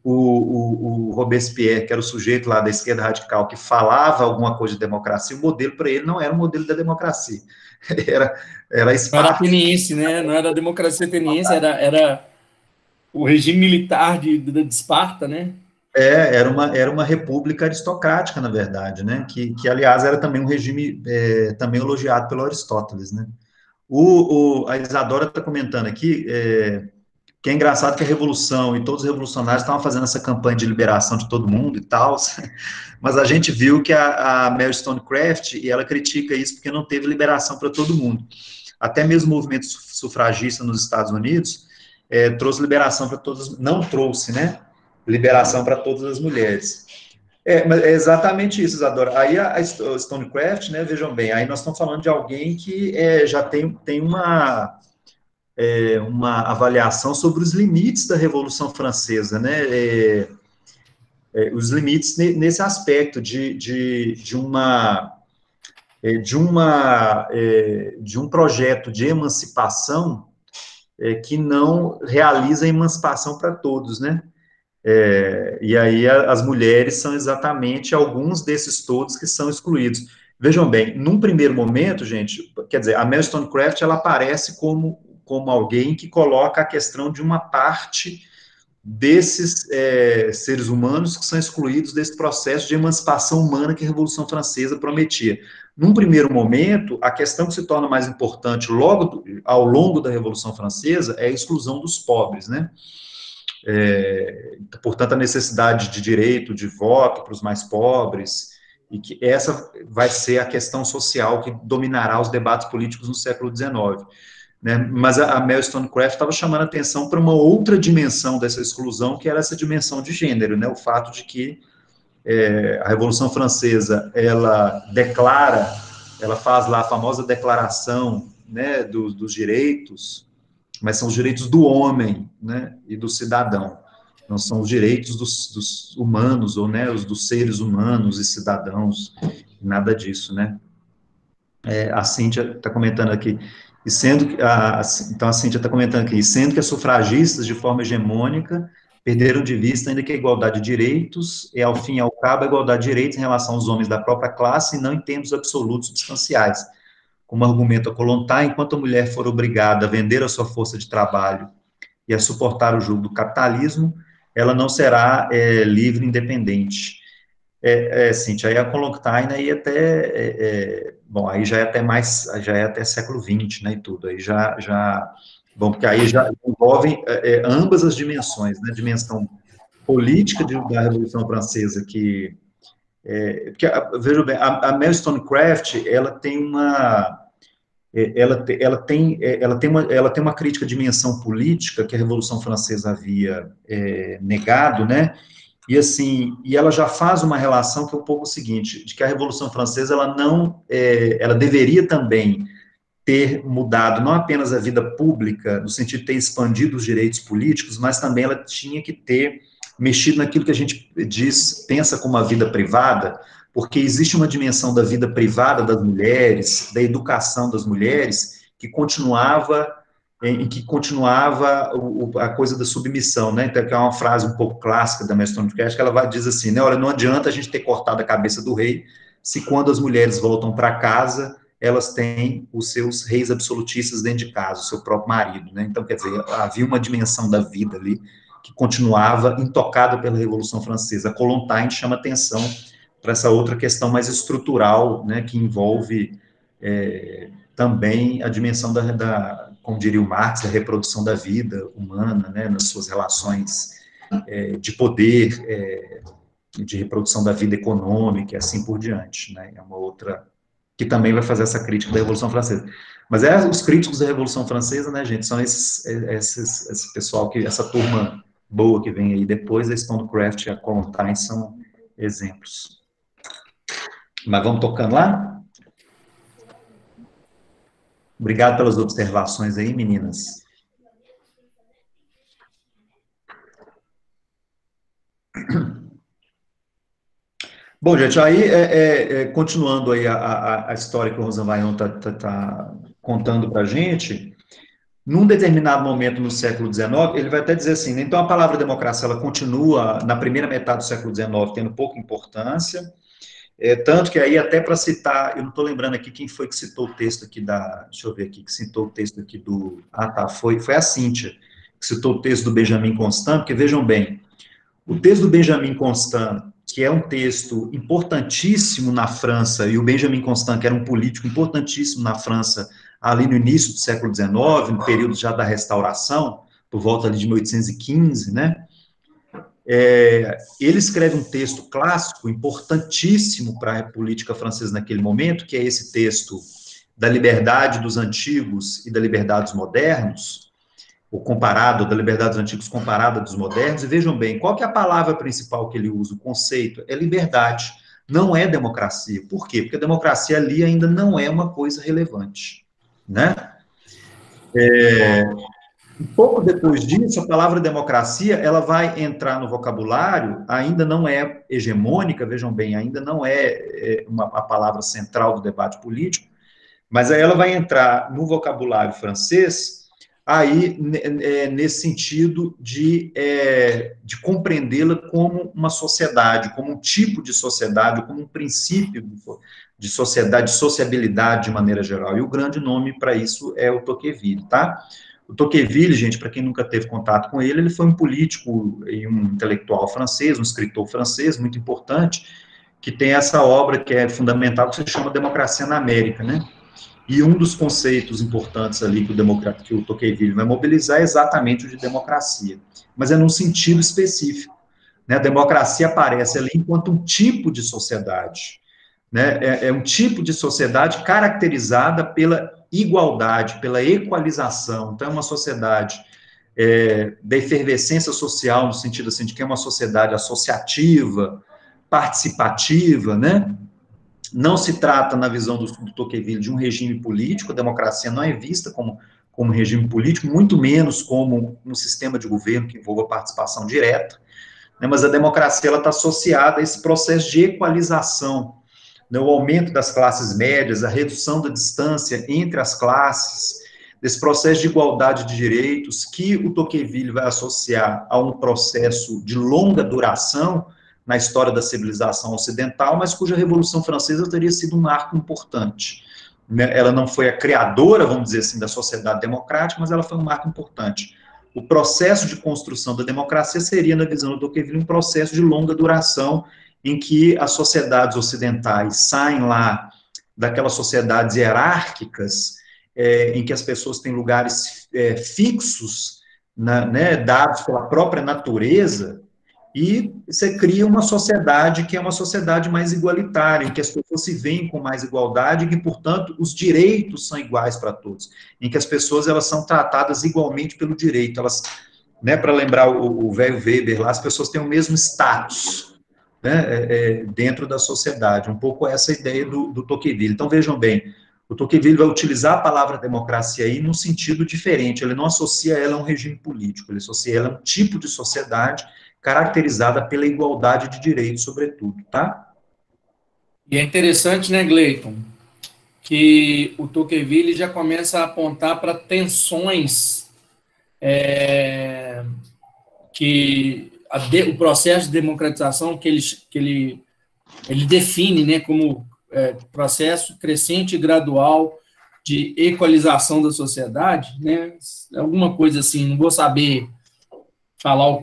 o Robespierre, que era o sujeito lá da esquerda radical, que falava alguma coisa de democracia, o modelo para ele não era o modelo da democracia. Era Não era Esparta. ateniense, né? Não era a democracia ateniense, era o regime militar de Esparta, né? Era uma república aristocrática, na verdade, né? Aliás, era também um regime também elogiado pelo Aristóteles, né? A Isadora está comentando aqui que é engraçado que a Revolução e todos os revolucionários estavam fazendo essa campanha de liberação de todo mundo e tal, mas a gente viu que a Mary Stonecraft, e ela critica isso porque não teve liberação para todo mundo. Até mesmo o movimento sufragista nos Estados Unidos trouxe liberação para todas, não trouxe, né? Liberação para todas as mulheres. Mas é exatamente isso, Isadora. Aí a Stonecraft, né, vejam bem, aí nós estamos falando de alguém que já tem uma avaliação sobre os limites da Revolução Francesa, né? Os limites nesse aspecto de um projeto de emancipação que não realiza a emancipação para todos, né? E aí as mulheres são exatamente alguns desses todos que são excluídos. Vejam bem, num primeiro momento, gente, quer dizer, a Mary Stonecraft, ela aparece como alguém que coloca a questão de uma parte desses seres humanos que são excluídos desse processo de emancipação humana que a Revolução Francesa prometia. Num primeiro momento, a questão que se torna mais importante logo ao longo da Revolução Francesa é a exclusão dos pobres, né? Portanto, a necessidade de direito de voto para os mais pobres, e que essa vai ser a questão social que dominará os debates políticos no século XIX. Né? Mas a Mary Stonecraft estava chamando a atenção para uma outra dimensão dessa exclusão, que era essa dimensão de gênero, né? O fato de que a Revolução Francesa, ela faz lá a famosa declaração, né, dos direitos, mas são os direitos do homem, né, e do cidadão, não são os direitos dos humanos, ou, né, os dos seres humanos e cidadãos, nada disso, né. A Cíntia está comentando aqui, então a Cíntia está comentando aqui, sendo que as sufragistas, de forma hegemônica, perderam de vista ainda que a igualdade de direitos é, ao fim e ao cabo, a igualdade de direitos em relação aos homens da própria classe, e não em termos absolutos substanciais. Como argumenta Kollontai, enquanto a mulher for obrigada a vender a sua força de trabalho e a suportar o jugo do capitalismo, ela não será livre e independente. Cíntia, aí a Kollontai aí até, bom, aí já é até século XX, né, e tudo, aí bom, porque aí já envolvem ambas as dimensões, né, dimensão política da Revolução Francesa, porque, veja bem, a Mary Stonecraft, ela tem uma crítica à dimensão política que a Revolução Francesa havia negado, né? E assim, ela já faz uma relação que é um pouco o seguinte, de que a Revolução Francesa ela deveria também ter mudado não apenas a vida pública, no sentido de ter expandido os direitos políticos, mas também ela tinha que ter mexido naquilo que a gente pensa como a vida privada, porque existe uma dimensão da vida privada das mulheres, da educação das mulheres, que continuava a coisa da submissão, né? Então, que é uma frase um pouco clássica da Mary Stonecraft, que ela diz assim, né? Olha, não adianta a gente ter cortado a cabeça do rei, se quando as mulheres voltam para casa, elas têm os seus reis absolutistas dentro de casa, o seu próprio marido, né? Então, quer dizer, havia uma dimensão da vida ali que continuava intocada pela Revolução Francesa. A Kollontai chama atenção para essa outra questão mais estrutural, né, que envolve também a dimensão como diria o Marx, da reprodução da vida humana, né, nas suas relações de poder, de reprodução da vida econômica e assim por diante, né, é uma outra que também vai fazer essa crítica da Revolução Francesa. Mas os críticos da Revolução Francesa, né, gente, são esse pessoal, essa turma boa que vem aí depois, a Stonecraft e a Kollontai são exemplos. Mas vamos tocando lá? Obrigado pelas observações aí, meninas. Bom, gente, aí, continuando aí a história que o Rosanvaion tá contando para a gente, num determinado momento no século XIX, ele vai até dizer assim, né, então a palavra democracia, ela continua, na primeira metade do século XIX, tendo pouca importância, tanto que aí, até para citar, eu não estou lembrando aqui quem foi que citou o texto aqui deixa eu ver aqui, que citou o texto aqui foi a Cíntia, que citou o texto do Benjamin Constant, porque vejam bem, o texto do Benjamin Constant, que é um texto importantíssimo na França, e o Benjamin Constant, que era um político importantíssimo na França, ali no início do século XIX, no período já da Restauração, por volta ali de 1815, né? Ele escreve um texto clássico, importantíssimo para a política francesa naquele momento, que é esse texto da liberdade dos antigos e da liberdade dos modernos, o comparado, da liberdade dos antigos comparada dos modernos, e vejam bem, qual que é a palavra principal que ele usa, o conceito? É liberdade, não é democracia. Por quê? Porque a democracia ali ainda não é uma coisa relevante, né? Um pouco depois disso, a palavra democracia, ela vai entrar no vocabulário, ainda não é hegemônica, vejam bem, ainda não é a palavra central do debate político, mas aí ela vai entrar no vocabulário francês, aí nesse sentido de compreendê-la como uma sociedade, como um tipo de sociedade, como um princípio de sociedade, de sociabilidade de maneira geral. E o grande nome para isso é o Tocqueville, tá? O Tocqueville, gente, para quem nunca teve contato com ele foi um político e um intelectual francês, um escritor francês muito importante, que tem essa obra que é fundamental, que se chama Democracia na América, né? E um dos conceitos importantes ali que o Tocqueville vai mobilizar é exatamente o de democracia, mas é num sentido específico, né? A democracia aparece ali enquanto um tipo de sociedade, né? É um tipo de sociedade caracterizada pela igualdade, pela equalização. Então, é uma sociedade da efervescência social, no sentido assim, de que é uma sociedade associativa, participativa, né? Não se trata, na visão do Tocqueville, de um regime político, a democracia não é vista como regime político, muito menos como um sistema de governo que envolva participação direta, né? Mas a democracia está associada a esse processo de equalização, né? O aumento das classes médias, a redução da distância entre as classes, desse processo de igualdade de direitos, que o Tocqueville vai associar a um processo de longa duração na história da civilização ocidental, mas cuja Revolução Francesa teria sido um marco importante. Ela não foi a criadora, vamos dizer assim, da sociedade democrática, mas ela foi um marco importante. O processo de construção da democracia seria, na visão do Tocqueville, um processo de longa duração, em que as sociedades ocidentais saem lá daquelas sociedades hierárquicas, em que as pessoas têm lugares fixos, né, dados pela própria natureza, e você cria uma sociedade que é uma sociedade mais igualitária, em que as pessoas se veem com mais igualdade e que, portanto, os direitos são iguais para todos, em que as pessoas elas são tratadas igualmente pelo direito, elas, né, para lembrar o velho Weber lá, as pessoas têm o mesmo status, né, dentro da sociedade, um pouco essa ideia do Tocqueville. Então, vejam bem, o Tocqueville vai utilizar a palavra democracia aí num sentido diferente, ele não associa ela a um regime político, ele associa ela a um tipo de sociedade caracterizada pela igualdade de direitos, sobretudo, tá? E é interessante, né, Gleiton, que o Tocqueville já começa a apontar para tensões que o processo de democratização que ele define, né, como processo crescente e gradual de equalização da sociedade, né, alguma coisa assim, não vou saber falar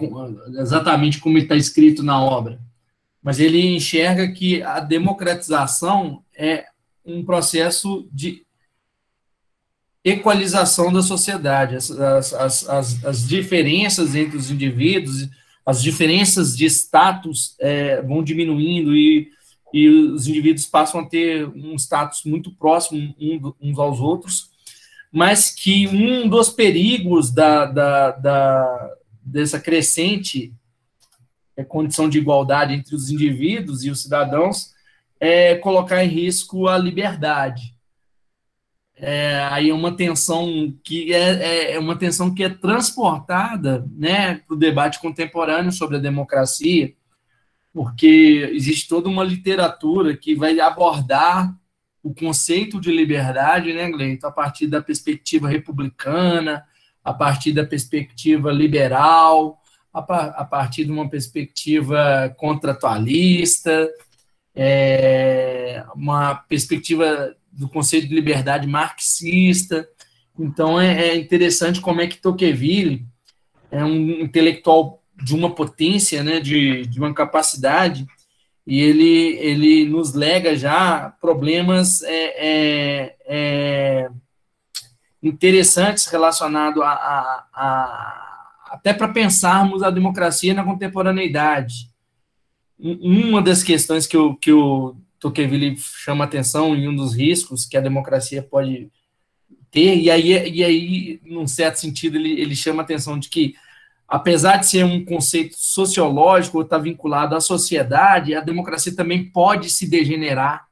exatamente como está escrito na obra, mas ele enxerga que a democratização é um processo de equalização da sociedade, as diferenças entre os indivíduos, as diferenças de status vão diminuindo e os indivíduos passam a ter um status muito próximo uns aos outros, mas que um dos perigos dessa crescente condição de igualdade entre os indivíduos e os cidadãos é colocar em risco a liberdade. Aí é uma tensão que uma tensão que é transportada, né, para o debate contemporâneo sobre a democracia, porque existe toda uma literatura que vai abordar o conceito de liberdade, né, Gleito, a partir da perspectiva republicana, a partir da perspectiva liberal, a partir de uma perspectiva contratualista, uma perspectiva do conceito de liberdade marxista. Então, é interessante como é que Tocqueville é um intelectual de uma potência, né, de uma capacidade, e ele nos lega já problemas interessantes relacionados até para pensarmos a democracia na contemporaneidade. Uma das questões que o Tocqueville chama atenção em um dos riscos que a democracia pode ter, e aí num certo sentido, ele chama atenção de que, apesar de ser um conceito sociológico ou estar vinculado à sociedade, a democracia também pode se degenerar,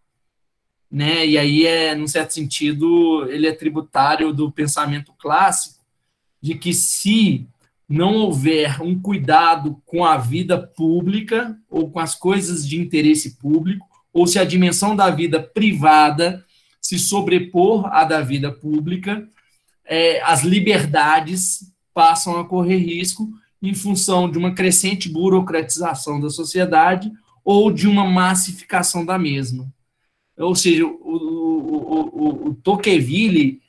né? E aí, num certo sentido, ele é tributário do pensamento clássico, de que se não houver um cuidado com a vida pública ou com as coisas de interesse público, ou se a dimensão da vida privada se sobrepor à da vida pública, as liberdades passam a correr risco em função de uma crescente burocratização da sociedade ou de uma massificação da mesma. Ou seja, o Tocqueville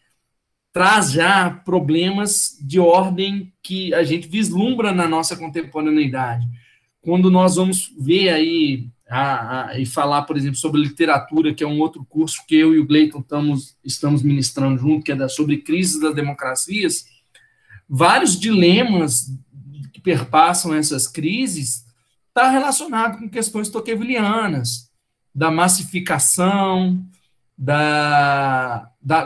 traz já problemas de ordem que a gente vislumbra na nossa contemporaneidade. Quando nós vamos ver aí e falar, por exemplo, sobre literatura, que é um outro curso que eu e o Gleiton estamos ministrando junto, que é sobre crises das democracias, vários dilemas que perpassam essas crises está relacionado com questões tocquevilianas, da massificação,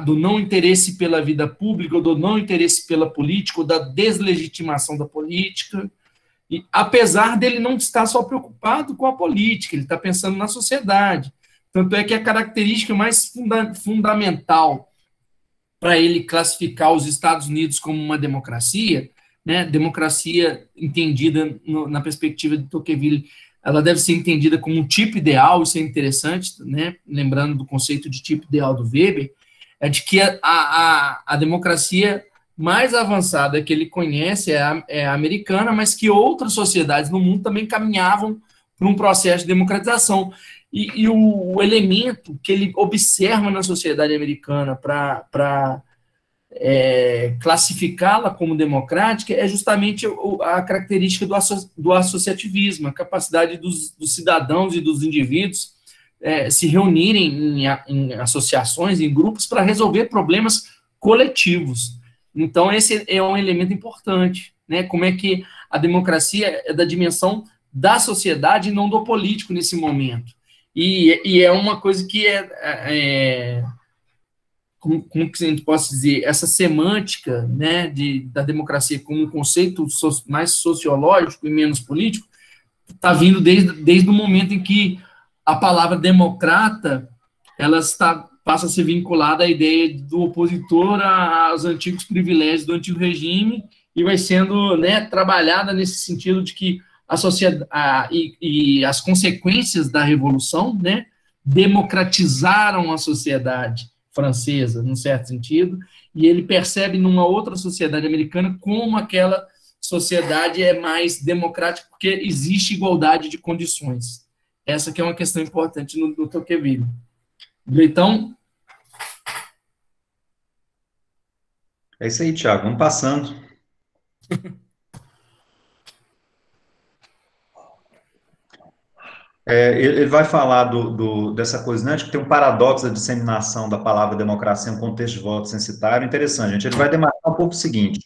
do não interesse pela vida pública, ou do não interesse pela política, ou da deslegitimação da política, e apesar dele não estar só preocupado com a política, ele está pensando na sociedade. Tanto é que a característica mais fundamental para ele classificar os Estados Unidos como uma democracia, né, democracia entendida na perspectiva de Tocqueville, ela deve ser entendida como um tipo ideal, isso é interessante, né, lembrando do conceito de tipo ideal do Weber, é de que a democracia mais avançada que ele conhece é a americana, mas que outras sociedades no mundo também caminhavam para um processo de democratização. E o elemento que ele observa na sociedade americana para classificá-la como democrática é justamente a característica do associativismo, a capacidade dos cidadãos e dos indivíduos se reunirem em associações, em grupos, para resolver problemas coletivos. Então, esse é um elemento importante, né? Como é que a democracia é da dimensão da sociedade e não do político nesse momento. E é uma coisa que como que a gente pode dizer, essa semântica, né, da democracia como um conceito mais sociológico e menos político, está vindo desde o momento em que a palavra democrata passa a ser vinculada à ideia do opositor aos antigos privilégios do antigo regime e vai sendo, né, trabalhada nesse sentido de que a sociedade e as consequências da revolução, né, democratizaram a sociedade francesa, num certo sentido, e ele percebe numa outra sociedade americana como aquela sociedade é mais democrática porque existe igualdade de condições. Essa que é uma questão importante no Tocqueville. Então, é isso aí, Thiago. Vamos passando. Ele vai falar dessa coisa, né, de que tem um paradoxo da disseminação da palavra democracia em um contexto de voto censitário. Interessante, gente. Ele vai demarcar um pouco o seguinte: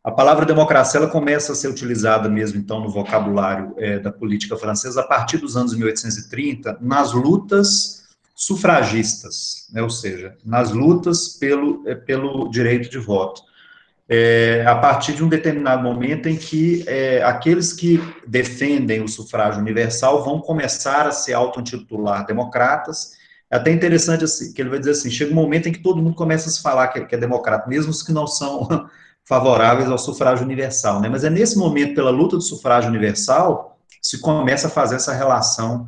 a palavra democracia ela começa a ser utilizada mesmo, então, no vocabulário da política francesa a partir dos anos 1830, nas lutas sufragistas, né, ou seja, nas lutas pelo direito de voto. A partir de um determinado momento em que aqueles que defendem o sufrágio universal vão começar a se auto-intitular democratas. É até interessante assim, que ele vai dizer assim, chega um momento em que todo mundo começa a se falar que é democrata, mesmo os que não são favoráveis ao sufrágio universal, né? Mas é nesse momento, pela luta do sufrágio universal, se começa a fazer essa relação,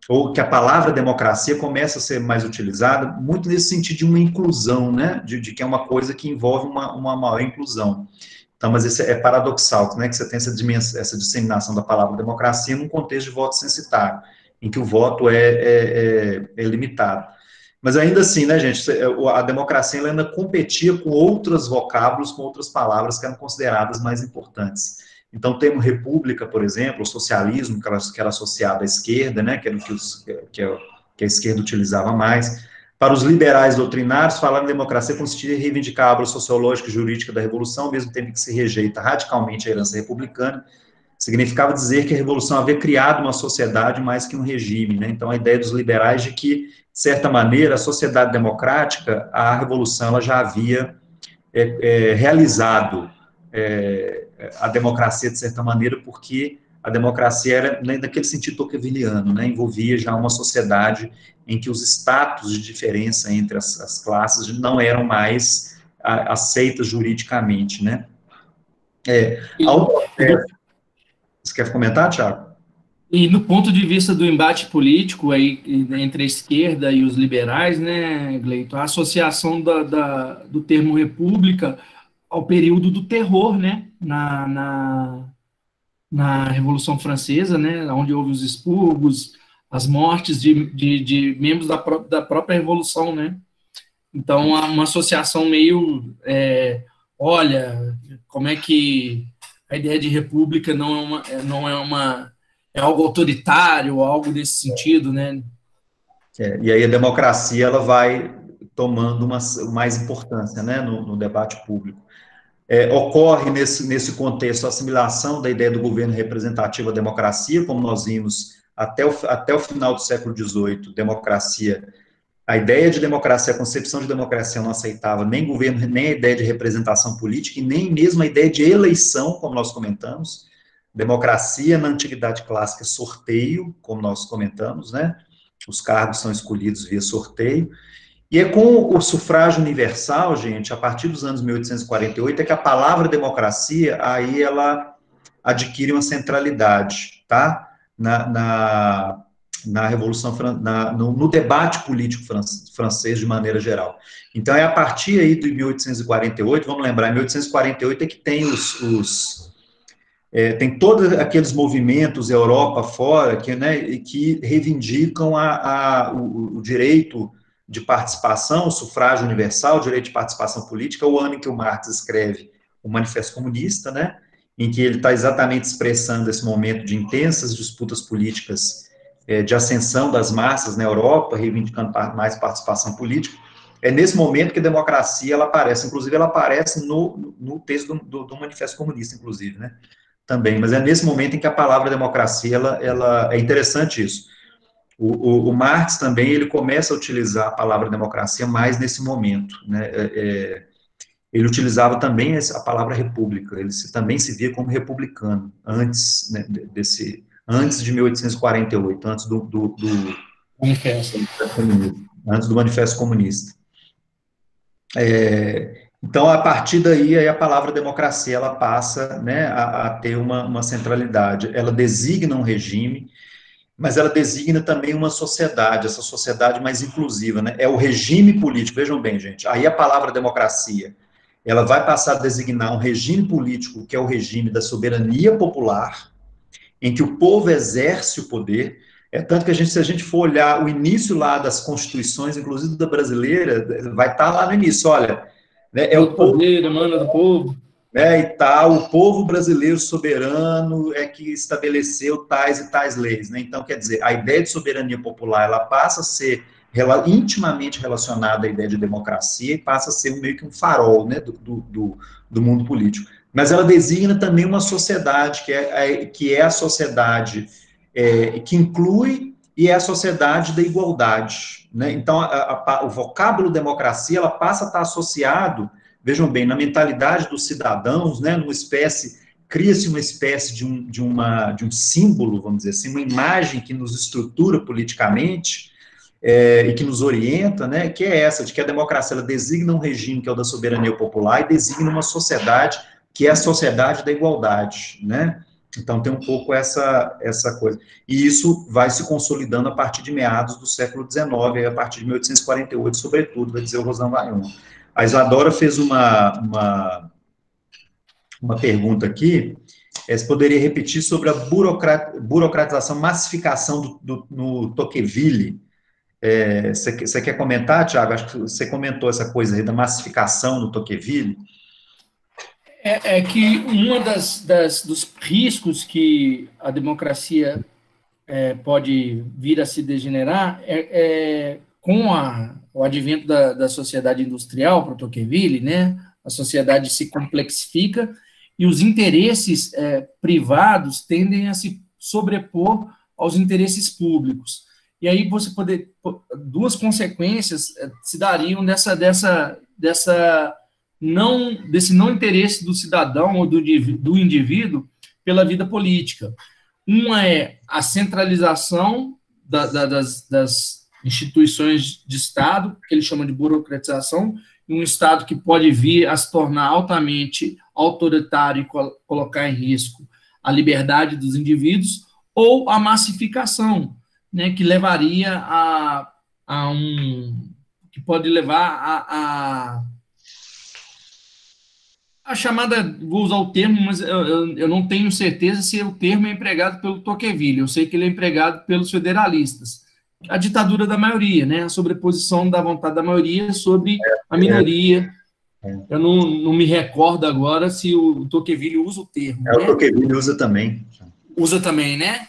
ou que a palavra democracia começa a ser mais utilizada, muito nesse sentido de uma inclusão, né, de que é uma coisa que envolve uma maior inclusão. Então, mas isso é paradoxal, né, que você tem essa disseminação da palavra democracia num contexto de voto censitário, em que o voto é limitado. Mas ainda assim, né, gente, a democracia ela ainda competia com outros vocábulos, com outras palavras que eram consideradas mais importantes. Então, o termo república, por exemplo, o socialismo, que era associado à esquerda, né, que era o que a esquerda utilizava mais. Para os liberais doutrinários, falar em democracia consistia em reivindicar a obra sociológica e jurídica da Revolução, ao mesmo tempo que se rejeita radicalmente a herança republicana. Significava dizer que a Revolução havia criado uma sociedade mais que um regime, né? Então, a ideia dos liberais de que, de certa maneira, a sociedade democrática, a Revolução, ela já havia realizado a democracia, de certa maneira, porque a democracia era, né, naquele sentido tocqueviliano, né, envolvia já uma sociedade em que os status de diferença entre as classes não eram mais aceitas juridicamente, né. Você quer comentar, Thiago? E no ponto de vista do embate político aí entre a esquerda e os liberais, né, Gleito, a associação do termo república ao período do terror, né, na Revolução Francesa, né, onde houve os expurgos, as mortes de membros da própria Revolução, né. Então, há uma associação meio, olha, como é que a ideia de república é algo autoritário, algo desse sentido, né? E aí a democracia ela vai tomando mais importância, né, no debate público. Ocorre nesse contexto a assimilação da ideia do governo representativo à democracia, como nós vimos até o final do século XVIII, a ideia de democracia, a concepção de democracia não aceitava nem governo, nem a ideia de representação política, e nem mesmo a ideia de eleição, como nós comentamos. Democracia, na antiguidade clássica, sorteio, como nós comentamos, né? Os cargos são escolhidos via sorteio. E é com o sufrágio universal, gente, a partir dos anos 1848, é que a palavra democracia, aí ela adquire uma centralidade, tá? Na Revolução, no debate político francês de maneira geral. Então, é a partir aí de 1848, vamos lembrar, em 1848 é que tem tem todos aqueles movimentos Europa fora que reivindicam o direito de participação, o sufrágio universal, o direito de participação política, o ano em que o Marx escreve o Manifesto Comunista, né, em que ele está exatamente expressando esse momento de intensas disputas políticas de ascensão das massas na Europa, reivindicando mais participação política. É nesse momento que a democracia ela aparece, inclusive ela aparece no texto do Manifesto Comunista, inclusive, né, também, mas é nesse momento em que a palavra democracia, ela é interessante isso. O Marx também, ele começa a utilizar a palavra democracia mais nesse momento, né, ele utilizava também a palavra república, ele também se via como republicano, antes, né, antes de 1848, antes do Manifesto. Antes do Manifesto Comunista. Então, a partir daí, aí a palavra democracia, ela passa, né, a ter uma centralidade. Ela designa um regime, mas ela designa também uma sociedade, essa sociedade mais inclusiva, né? É o regime político, vejam bem, gente, aí a palavra democracia, ela vai passar a designar um regime político, que é o regime da soberania popular, em que o povo exerce o poder. Tanto que se a gente for olhar o início lá das constituições, inclusive da brasileira, vai estar lá no início, olha, né, o poder emana do povo. E tal, o povo brasileiro soberano é que estabeleceu tais e tais leis, né? Então, quer dizer, a ideia de soberania popular, ela passa a ser intimamente relacionada à ideia de democracia e passa a ser meio que um farol, né, do mundo político. Mas ela designa também uma sociedade, que é a sociedade que inclui e é a sociedade da igualdade, né? Então, o vocábulo democracia, ela passa a estar associado, vejam bem, na mentalidade dos cidadãos, né, cria-se uma espécie de um símbolo, vamos dizer assim, uma imagem que nos estrutura politicamente e que nos orienta, né, que é essa, de que a democracia ela designa um regime que é o da soberania popular e designa uma sociedade que é a sociedade da igualdade, né? Então, tem um pouco essa coisa. E isso vai se consolidando a partir de meados do século XIX, a partir de 1848, sobretudo, vai dizer o Rosan Vaion. A Isadora fez uma pergunta aqui, se poderia repetir sobre a burocratização, massificação no Tocqueville. Você quer comentar, Tiago? Acho que você comentou essa coisa aí da massificação no Tocqueville. É que uma dos riscos que a democracia pode vir a se degenerar com o advento da sociedade industrial, para o Tocqueville, né? A sociedade se complexifica e os interesses privados tendem a se sobrepor aos interesses públicos. E aí duas consequências se dariam desse não interesse do cidadão ou do indivíduo pela vida política. Uma é a centralização das instituições de Estado, que ele chama de burocratização, um Estado que pode vir a se tornar altamente autoritário e colocar em risco a liberdade dos indivíduos, ou a massificação, né, que levaria que pode levar a chamada, vou usar o termo, mas eu não tenho certeza se o termo é empregado pelo Tocqueville, eu sei que ele é empregado pelos federalistas. A ditadura da maioria, né? A sobreposição da vontade da maioria sobre a minoria. Eu não me recordo agora se o Tocqueville usa o termo. O Tocqueville usa também. Usa também, né?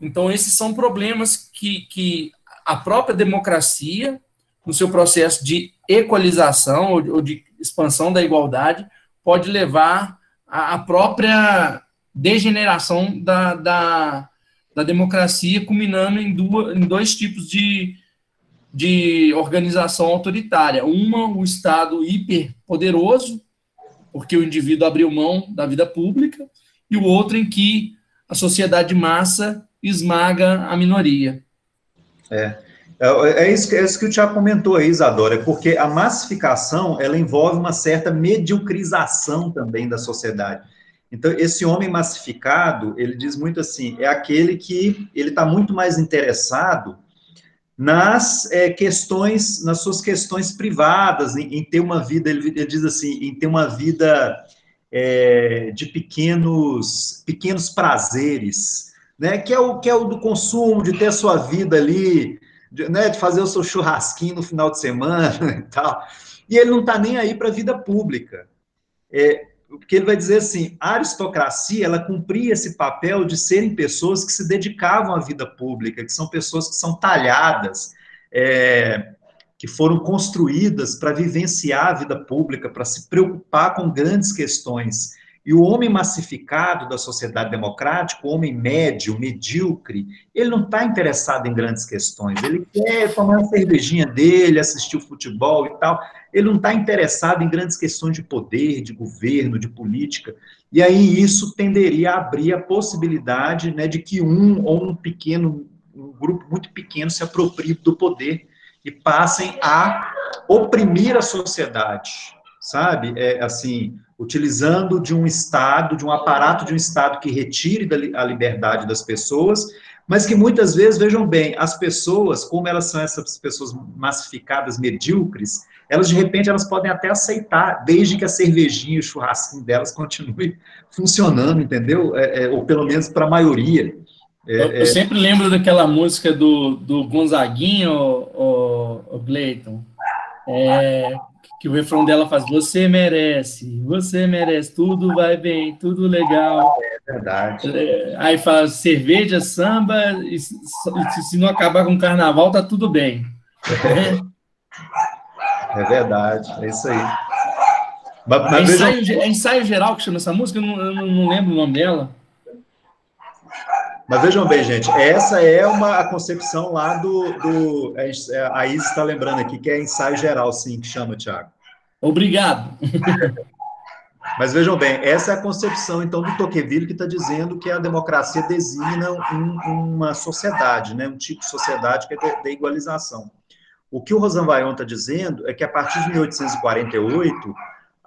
Então, esses são problemas que a própria democracia, no seu processo de equalização ou de expansão da igualdade, pode levar à própria degeneração da democracia, culminando em dois tipos de organização autoritária. Uma, o Estado hiperpoderoso, porque o indivíduo abriu mão da vida pública, e o outro em que a sociedade de massa esmaga a minoria. É isso que o Tiago comentou aí, Isadora, porque a massificação, ela envolve uma certa mediocrização também da sociedade. Então, esse homem massificado, ele diz muito assim, é aquele que ele está muito mais interessado nas suas questões privadas, em ter uma vida, ele diz assim, em ter uma vida de pequenos prazeres, né, que é o do consumo, de ter a sua vida ali, de fazer o seu churrasquinho no final de semana e tal, e ele não está nem aí para a vida pública. Porque ele vai dizer assim, a aristocracia, ela cumpria esse papel de serem pessoas que se dedicavam à vida pública, que são pessoas que são talhadas, que foram construídas para vivenciar a vida pública, para se preocupar com grandes questões. E o homem massificado da sociedade democrática, o homem médio, medíocre, ele não está interessado em grandes questões, ele quer tomar uma cervejinha dele, assistir o futebol e tal, ele não está interessado em grandes questões de poder, de governo, de política, e aí isso tenderia a abrir a possibilidade, né, de que um grupo muito pequeno se aproprie do poder e passem a oprimir a sociedade, sabe? Assim, utilizando de um Estado, de um aparato de um Estado que retire a liberdade das pessoas, mas que muitas vezes, vejam bem, as pessoas, como elas são essas pessoas massificadas, medíocres, elas, de repente, elas podem até aceitar, desde que a cervejinha e o churrasquinho delas continue funcionando, entendeu? Ou pelo menos para a maioria. Eu sempre lembro daquela música do Gonzaguinho, o Gleiton, que o refrão dela faz, você merece, tudo vai bem, tudo legal. É verdade. Aí fala, cerveja, samba, e se não acabar com carnaval, tá tudo bem. É verdade, é isso aí. Ensaio Geral que chama essa música, eu não lembro o nome dela. Mas vejam bem, gente, essa é a concepção lá a Isis está lembrando aqui, que é ensaio geral, sim, que chama, Tiago. Obrigado. Mas vejam bem, essa é a concepção, então, do Tocqueville, que está dizendo que a democracia designa uma sociedade, né, um tipo de sociedade que é da igualização. O que o Rosan Vaion está dizendo é que, a partir de 1848,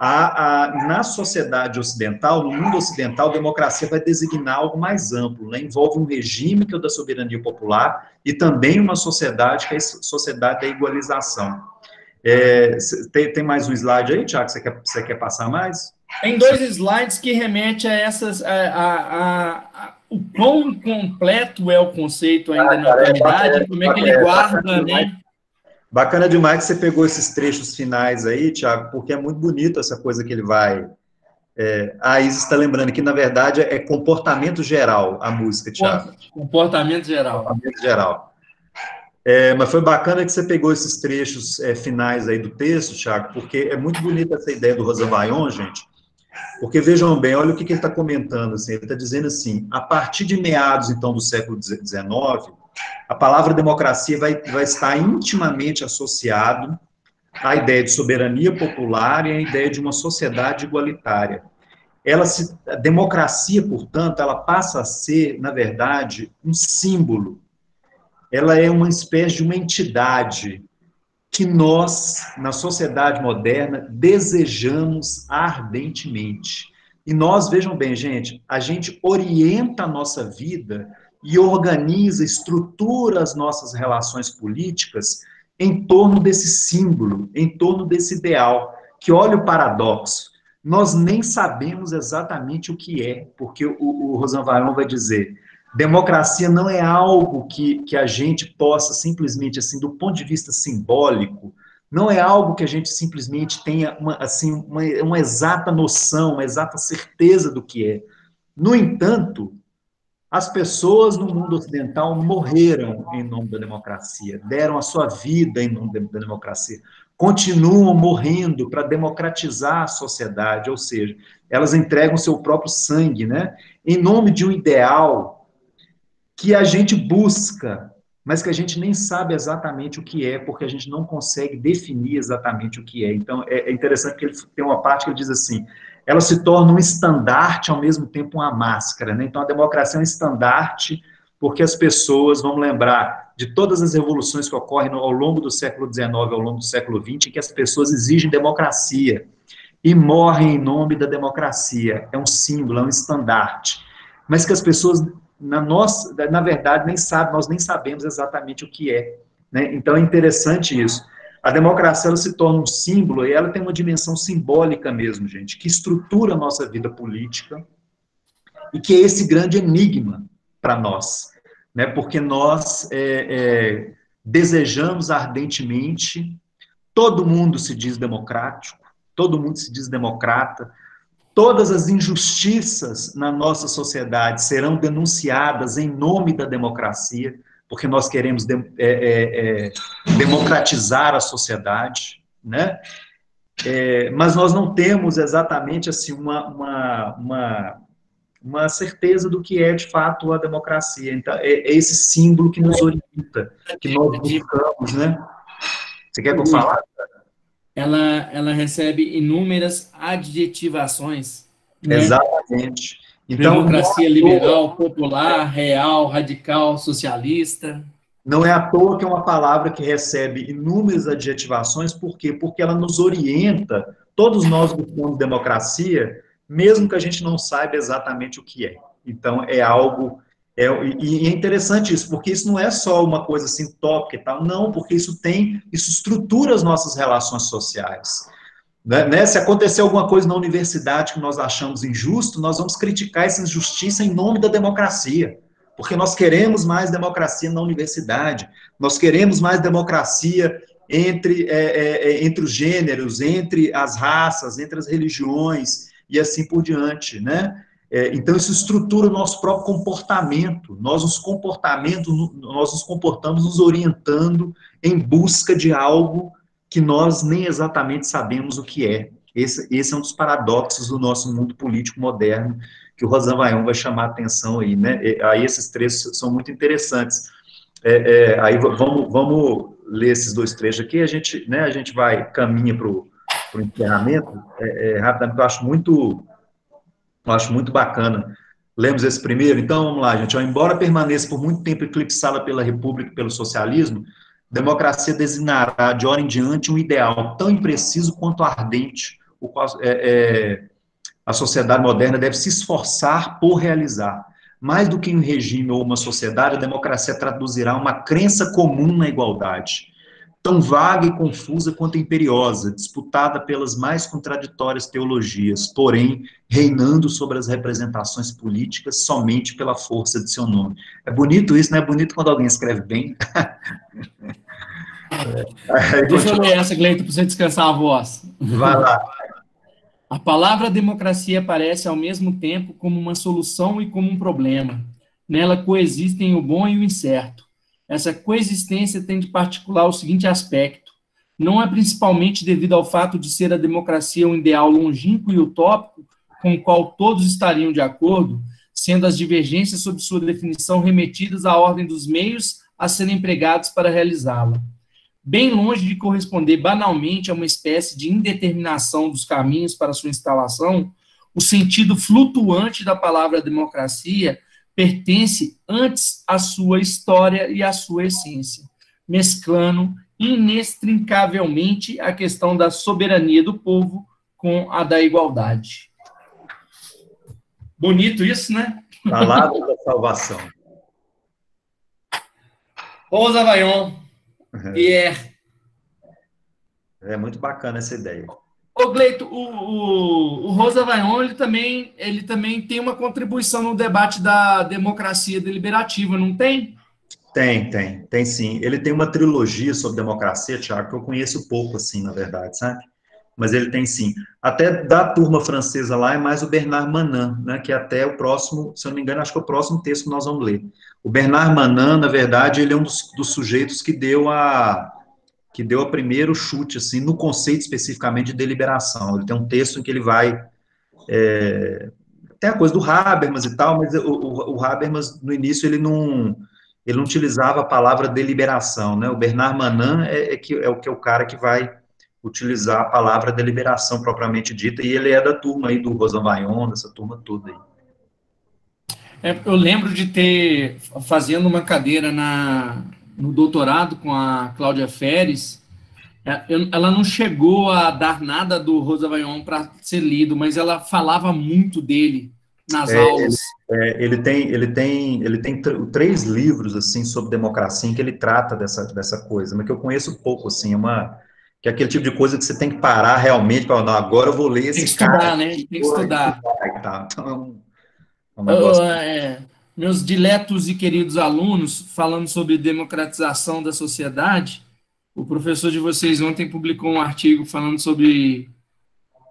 Na sociedade ocidental, no mundo ocidental, a democracia vai designar algo mais amplo, né? Envolve um regime que é o da soberania popular e também uma sociedade que é a sociedade da igualização. Tem mais um slide aí, Tiago? Você quer passar mais? Tem 2 slides que remetem a essas, o quão completo é o conceito ainda na atualidade, como é que ele guarda, né? Bacana demais que você pegou esses trechos finais aí, Tiago, porque é muito bonito essa coisa que ele vai... a Isis está lembrando que, na verdade, é comportamento geral a música, Tiago. Comportamento geral. Comportamento geral. Mas foi bacana que você pegou esses trechos finais aí do texto, Tiago, porque é muito bonita essa ideia do Rosan Vaillant, gente, porque vejam bem, olha o que ele está comentando, assim, ele está dizendo assim, a partir de meados, então, do século XIX, a palavra democracia vai estar intimamente associado à ideia de soberania popular e à ideia de uma sociedade igualitária. A democracia, portanto, ela passa a ser, na verdade, um símbolo. Ela é uma espécie de uma entidade que nós, na sociedade moderna, desejamos ardentemente. E nós, vejam bem, gente, a gente orienta a nossa vida e organiza, estrutura as nossas relações políticas em torno desse símbolo, em torno desse ideal, que olha o paradoxo, nós nem sabemos exatamente o que é, porque o Rosan Vaillant vai dizer, democracia não é algo que a gente possa simplesmente, assim, do ponto de vista simbólico, não é algo que a gente simplesmente tenha uma exata noção, uma exata certeza do que é. No entanto, as pessoas no mundo ocidental morreram em nome da democracia, deram a sua vida em nome da democracia, continuam morrendo para democratizar a sociedade, ou seja, elas entregam seu próprio sangue, né, em nome de um ideal que a gente busca, mas que a gente nem sabe exatamente o que é, porque a gente não consegue definir exatamente o que é. Então, é interessante que ele tem uma parte que ele diz assim, ela se torna um estandarte, ao mesmo tempo uma máscara, né? Então, a democracia é um estandarte, porque as pessoas, vamos lembrar, de todas as revoluções que ocorrem ao longo do século XIX, ao longo do século XX, que as pessoas exigem democracia, e morrem em nome da democracia. É um símbolo, é um estandarte. Mas que as pessoas, na verdade, nós nem sabemos exatamente o que é. Né? Então, é interessante isso. A democracia ela se torna um símbolo e ela tem uma dimensão simbólica mesmo, gente, que estrutura a nossa vida política e que é esse grande enigma para nós, né? Porque nós desejamos ardentemente, todo mundo se diz democrático, todo mundo se diz democrata, todas as injustiças na nossa sociedade serão denunciadas em nome da democracia, porque nós queremos democratizar a sociedade, né? Mas nós não temos exatamente assim uma certeza do que é de fato a democracia. Então, é esse símbolo que nos orienta, que nós buscamos, né? Você quer que eu fale? Ela recebe inúmeras adjetivações, né? Exatamente. Então, democracia liberal, popular, real, radical, socialista. Não é à toa que é uma palavra que recebe inúmeras adjetivações, por quê? Porque ela nos orienta, todos nós buscamos democracia, mesmo que a gente não saiba exatamente o que é. Então, é algo... e é interessante isso, porque isso não é só uma coisa assim tópica e tal, não, porque isso estrutura as nossas relações sociais. Né? Se acontecer alguma coisa na universidade que nós achamos injusto, nós vamos criticar essa injustiça em nome da democracia, porque nós queremos mais democracia na universidade, nós queremos mais democracia entre os gêneros, entre as raças, entre as religiões, e assim por diante, né? Então, isso estrutura o nosso próprio comportamento, nós nos comportamos nos orientando em busca de algo que nós nem exatamente sabemos o que é. Esse é um dos paradoxos do nosso mundo político moderno, que o Rosan Vaillant vai chamar a atenção aí, né? Aí esses trechos são muito interessantes. Aí vamos ler esses 2 trechos aqui, a gente caminha para o encerramento, rapidamente, eu acho muito bacana. Lemos esse primeiro? Então, vamos lá, gente. Embora permaneça por muito tempo eclipsada pela República e pelo socialismo, democracia designará, de hora em diante, um ideal tão impreciso quanto ardente, o qual a sociedade moderna deve se esforçar por realizar. Mais do que um regime ou uma sociedade, a democracia traduzirá uma crença comum na igualdade, tão vaga e confusa quanto imperiosa, disputada pelas mais contraditórias teologias, porém, reinando sobre as representações políticas somente pela força de seu nome. É bonito isso, não é bonito quando alguém escreve bem? Deixa eu ler essa, Gleito, para você descansar a voz. Vai lá. A palavra democracia aparece ao mesmo tempo como uma solução e como um problema. Nela coexistem o bom e o incerto. Essa coexistência tem de particular o seguinte aspecto: não é principalmente devido ao fato de ser a democracia um ideal longínquo e utópico com o qual todos estariam de acordo, sendo as divergências sobre sua definição remetidas à ordem dos meios a serem empregados para realizá-la. Bem longe de corresponder banalmente a uma espécie de indeterminação dos caminhos para sua instalação, o sentido flutuante da palavra democracia pertence antes à sua história e à sua essência, mesclando inextricavelmente a questão da soberania do povo com a da igualdade. Bonito isso, né? Palavra da salvação. Rosa Vaillant, Pierre. É muito bacana essa ideia. Ô, Gleito, o Rosa Vaillant, ele também tem uma contribuição no debate da democracia deliberativa, não tem? Tem sim. Ele tem uma trilogia sobre democracia, Thiago, que eu conheço pouco, assim, na verdade, sabe? Mas ele tem sim. Até da turma francesa lá é mais o Bernard Manin, né, que é até o próximo, se eu não me engano, acho que é o próximo texto que nós vamos ler. O Bernard Manin, na verdade, ele é um dos sujeitos que deu a primeiro chute, assim, no conceito especificamente de deliberação. Ele tem um texto em que ele vai... tem a coisa do Habermas e tal, mas o Habermas, no início, ele não utilizava a palavra deliberação, né? O Bernard Manin é o cara que vai utilizar a palavra deliberação propriamente dita, e ele é da turma aí do Rosa Vaillant, dessa turma toda aí. Eu lembro de ter, fazendo uma cadeira no doutorado com a Cláudia Feres, ela não chegou a dar nada do Rosa Vaillant para ser lido, mas ela falava muito dele nas aulas. Ele tem 3 livros, assim, sobre democracia, em que ele trata dessa coisa, mas que eu conheço pouco, assim, que é aquele tipo de coisa que você tem que parar realmente, para não, agora eu vou ler esse cara. Tem que estudar, né? Tá. Então, meus diletos e queridos alunos, falando sobre democratização da sociedade, o professor de vocês ontem publicou um artigo falando sobre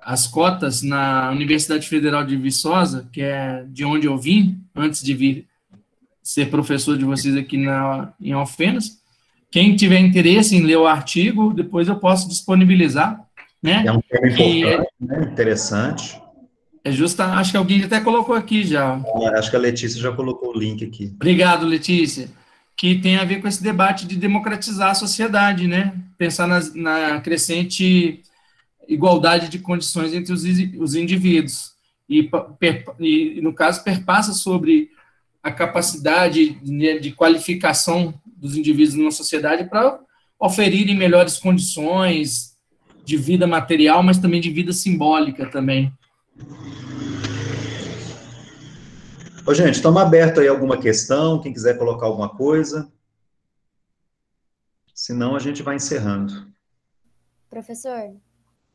as cotas na Universidade Federal de Viçosa, que é de onde eu vim, antes de vir ser professor de vocês aqui em Alfenas. Quem tiver interesse em ler o artigo, depois eu posso disponibilizar, né? É um tema importante, né? Interessante. Acho que alguém até colocou aqui já. Acho que a Letícia já colocou o link aqui. Obrigado, Letícia. Que tem a ver com esse debate de democratizar a sociedade, né? Pensar na crescente igualdade de condições entre os indivíduos. E, no caso, perpassa sobre a capacidade de qualificação dos indivíduos numa sociedade para oferirem melhores condições de vida material, mas também de vida simbólica também. Ô, gente, estamos abertos aí a alguma questão, quem quiser colocar alguma coisa. Senão, a gente vai encerrando. Professor?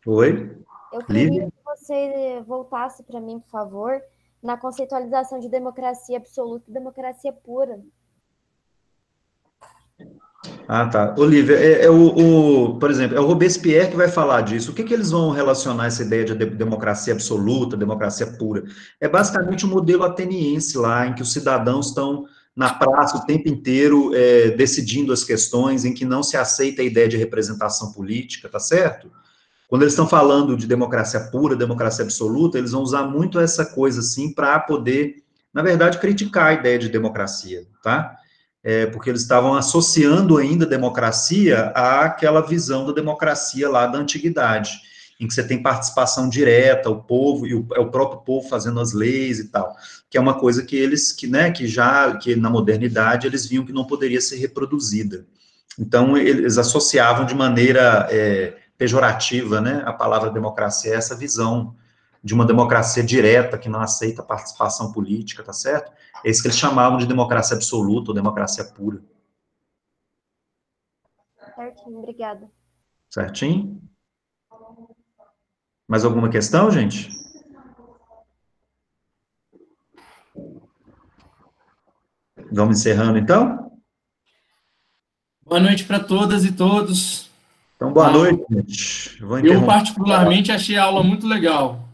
Oi? Eu queria que você voltasse para mim, por favor, na conceitualização de democracia absoluta e democracia pura. Ah, tá. Olívia, por exemplo, é o Robespierre que vai falar disso. O que eles vão relacionar essa ideia de democracia absoluta, democracia pura? É basicamente um modelo ateniense lá, em que os cidadãos estão na praça o tempo inteiro decidindo as questões, em que não se aceita a ideia de representação política, tá certo? Quando eles estão falando de democracia pura, democracia absoluta, eles vão usar muito essa coisa, assim, para poder, na verdade, criticar a ideia de democracia, tá? Porque eles estavam associando ainda a democracia àquela visão da democracia lá da antiguidade, em que você tem participação direta, o povo, e é o próprio povo fazendo as leis e tal, que é uma coisa que que na modernidade eles viam que não poderia ser reproduzida. Então, eles associavam de maneira pejorativa, né, a palavra democracia, é essa visão de uma democracia direta, que não aceita participação política, tá certo? É isso que eles chamavam de democracia absoluta, ou democracia pura. Certinho, obrigada. Certinho? Mais alguma questão, gente? Vamos encerrando, então? Boa noite para todas e todos. Então, boa noite, gente. Vou Eu, interromper. particularmente, achei a aula muito legal.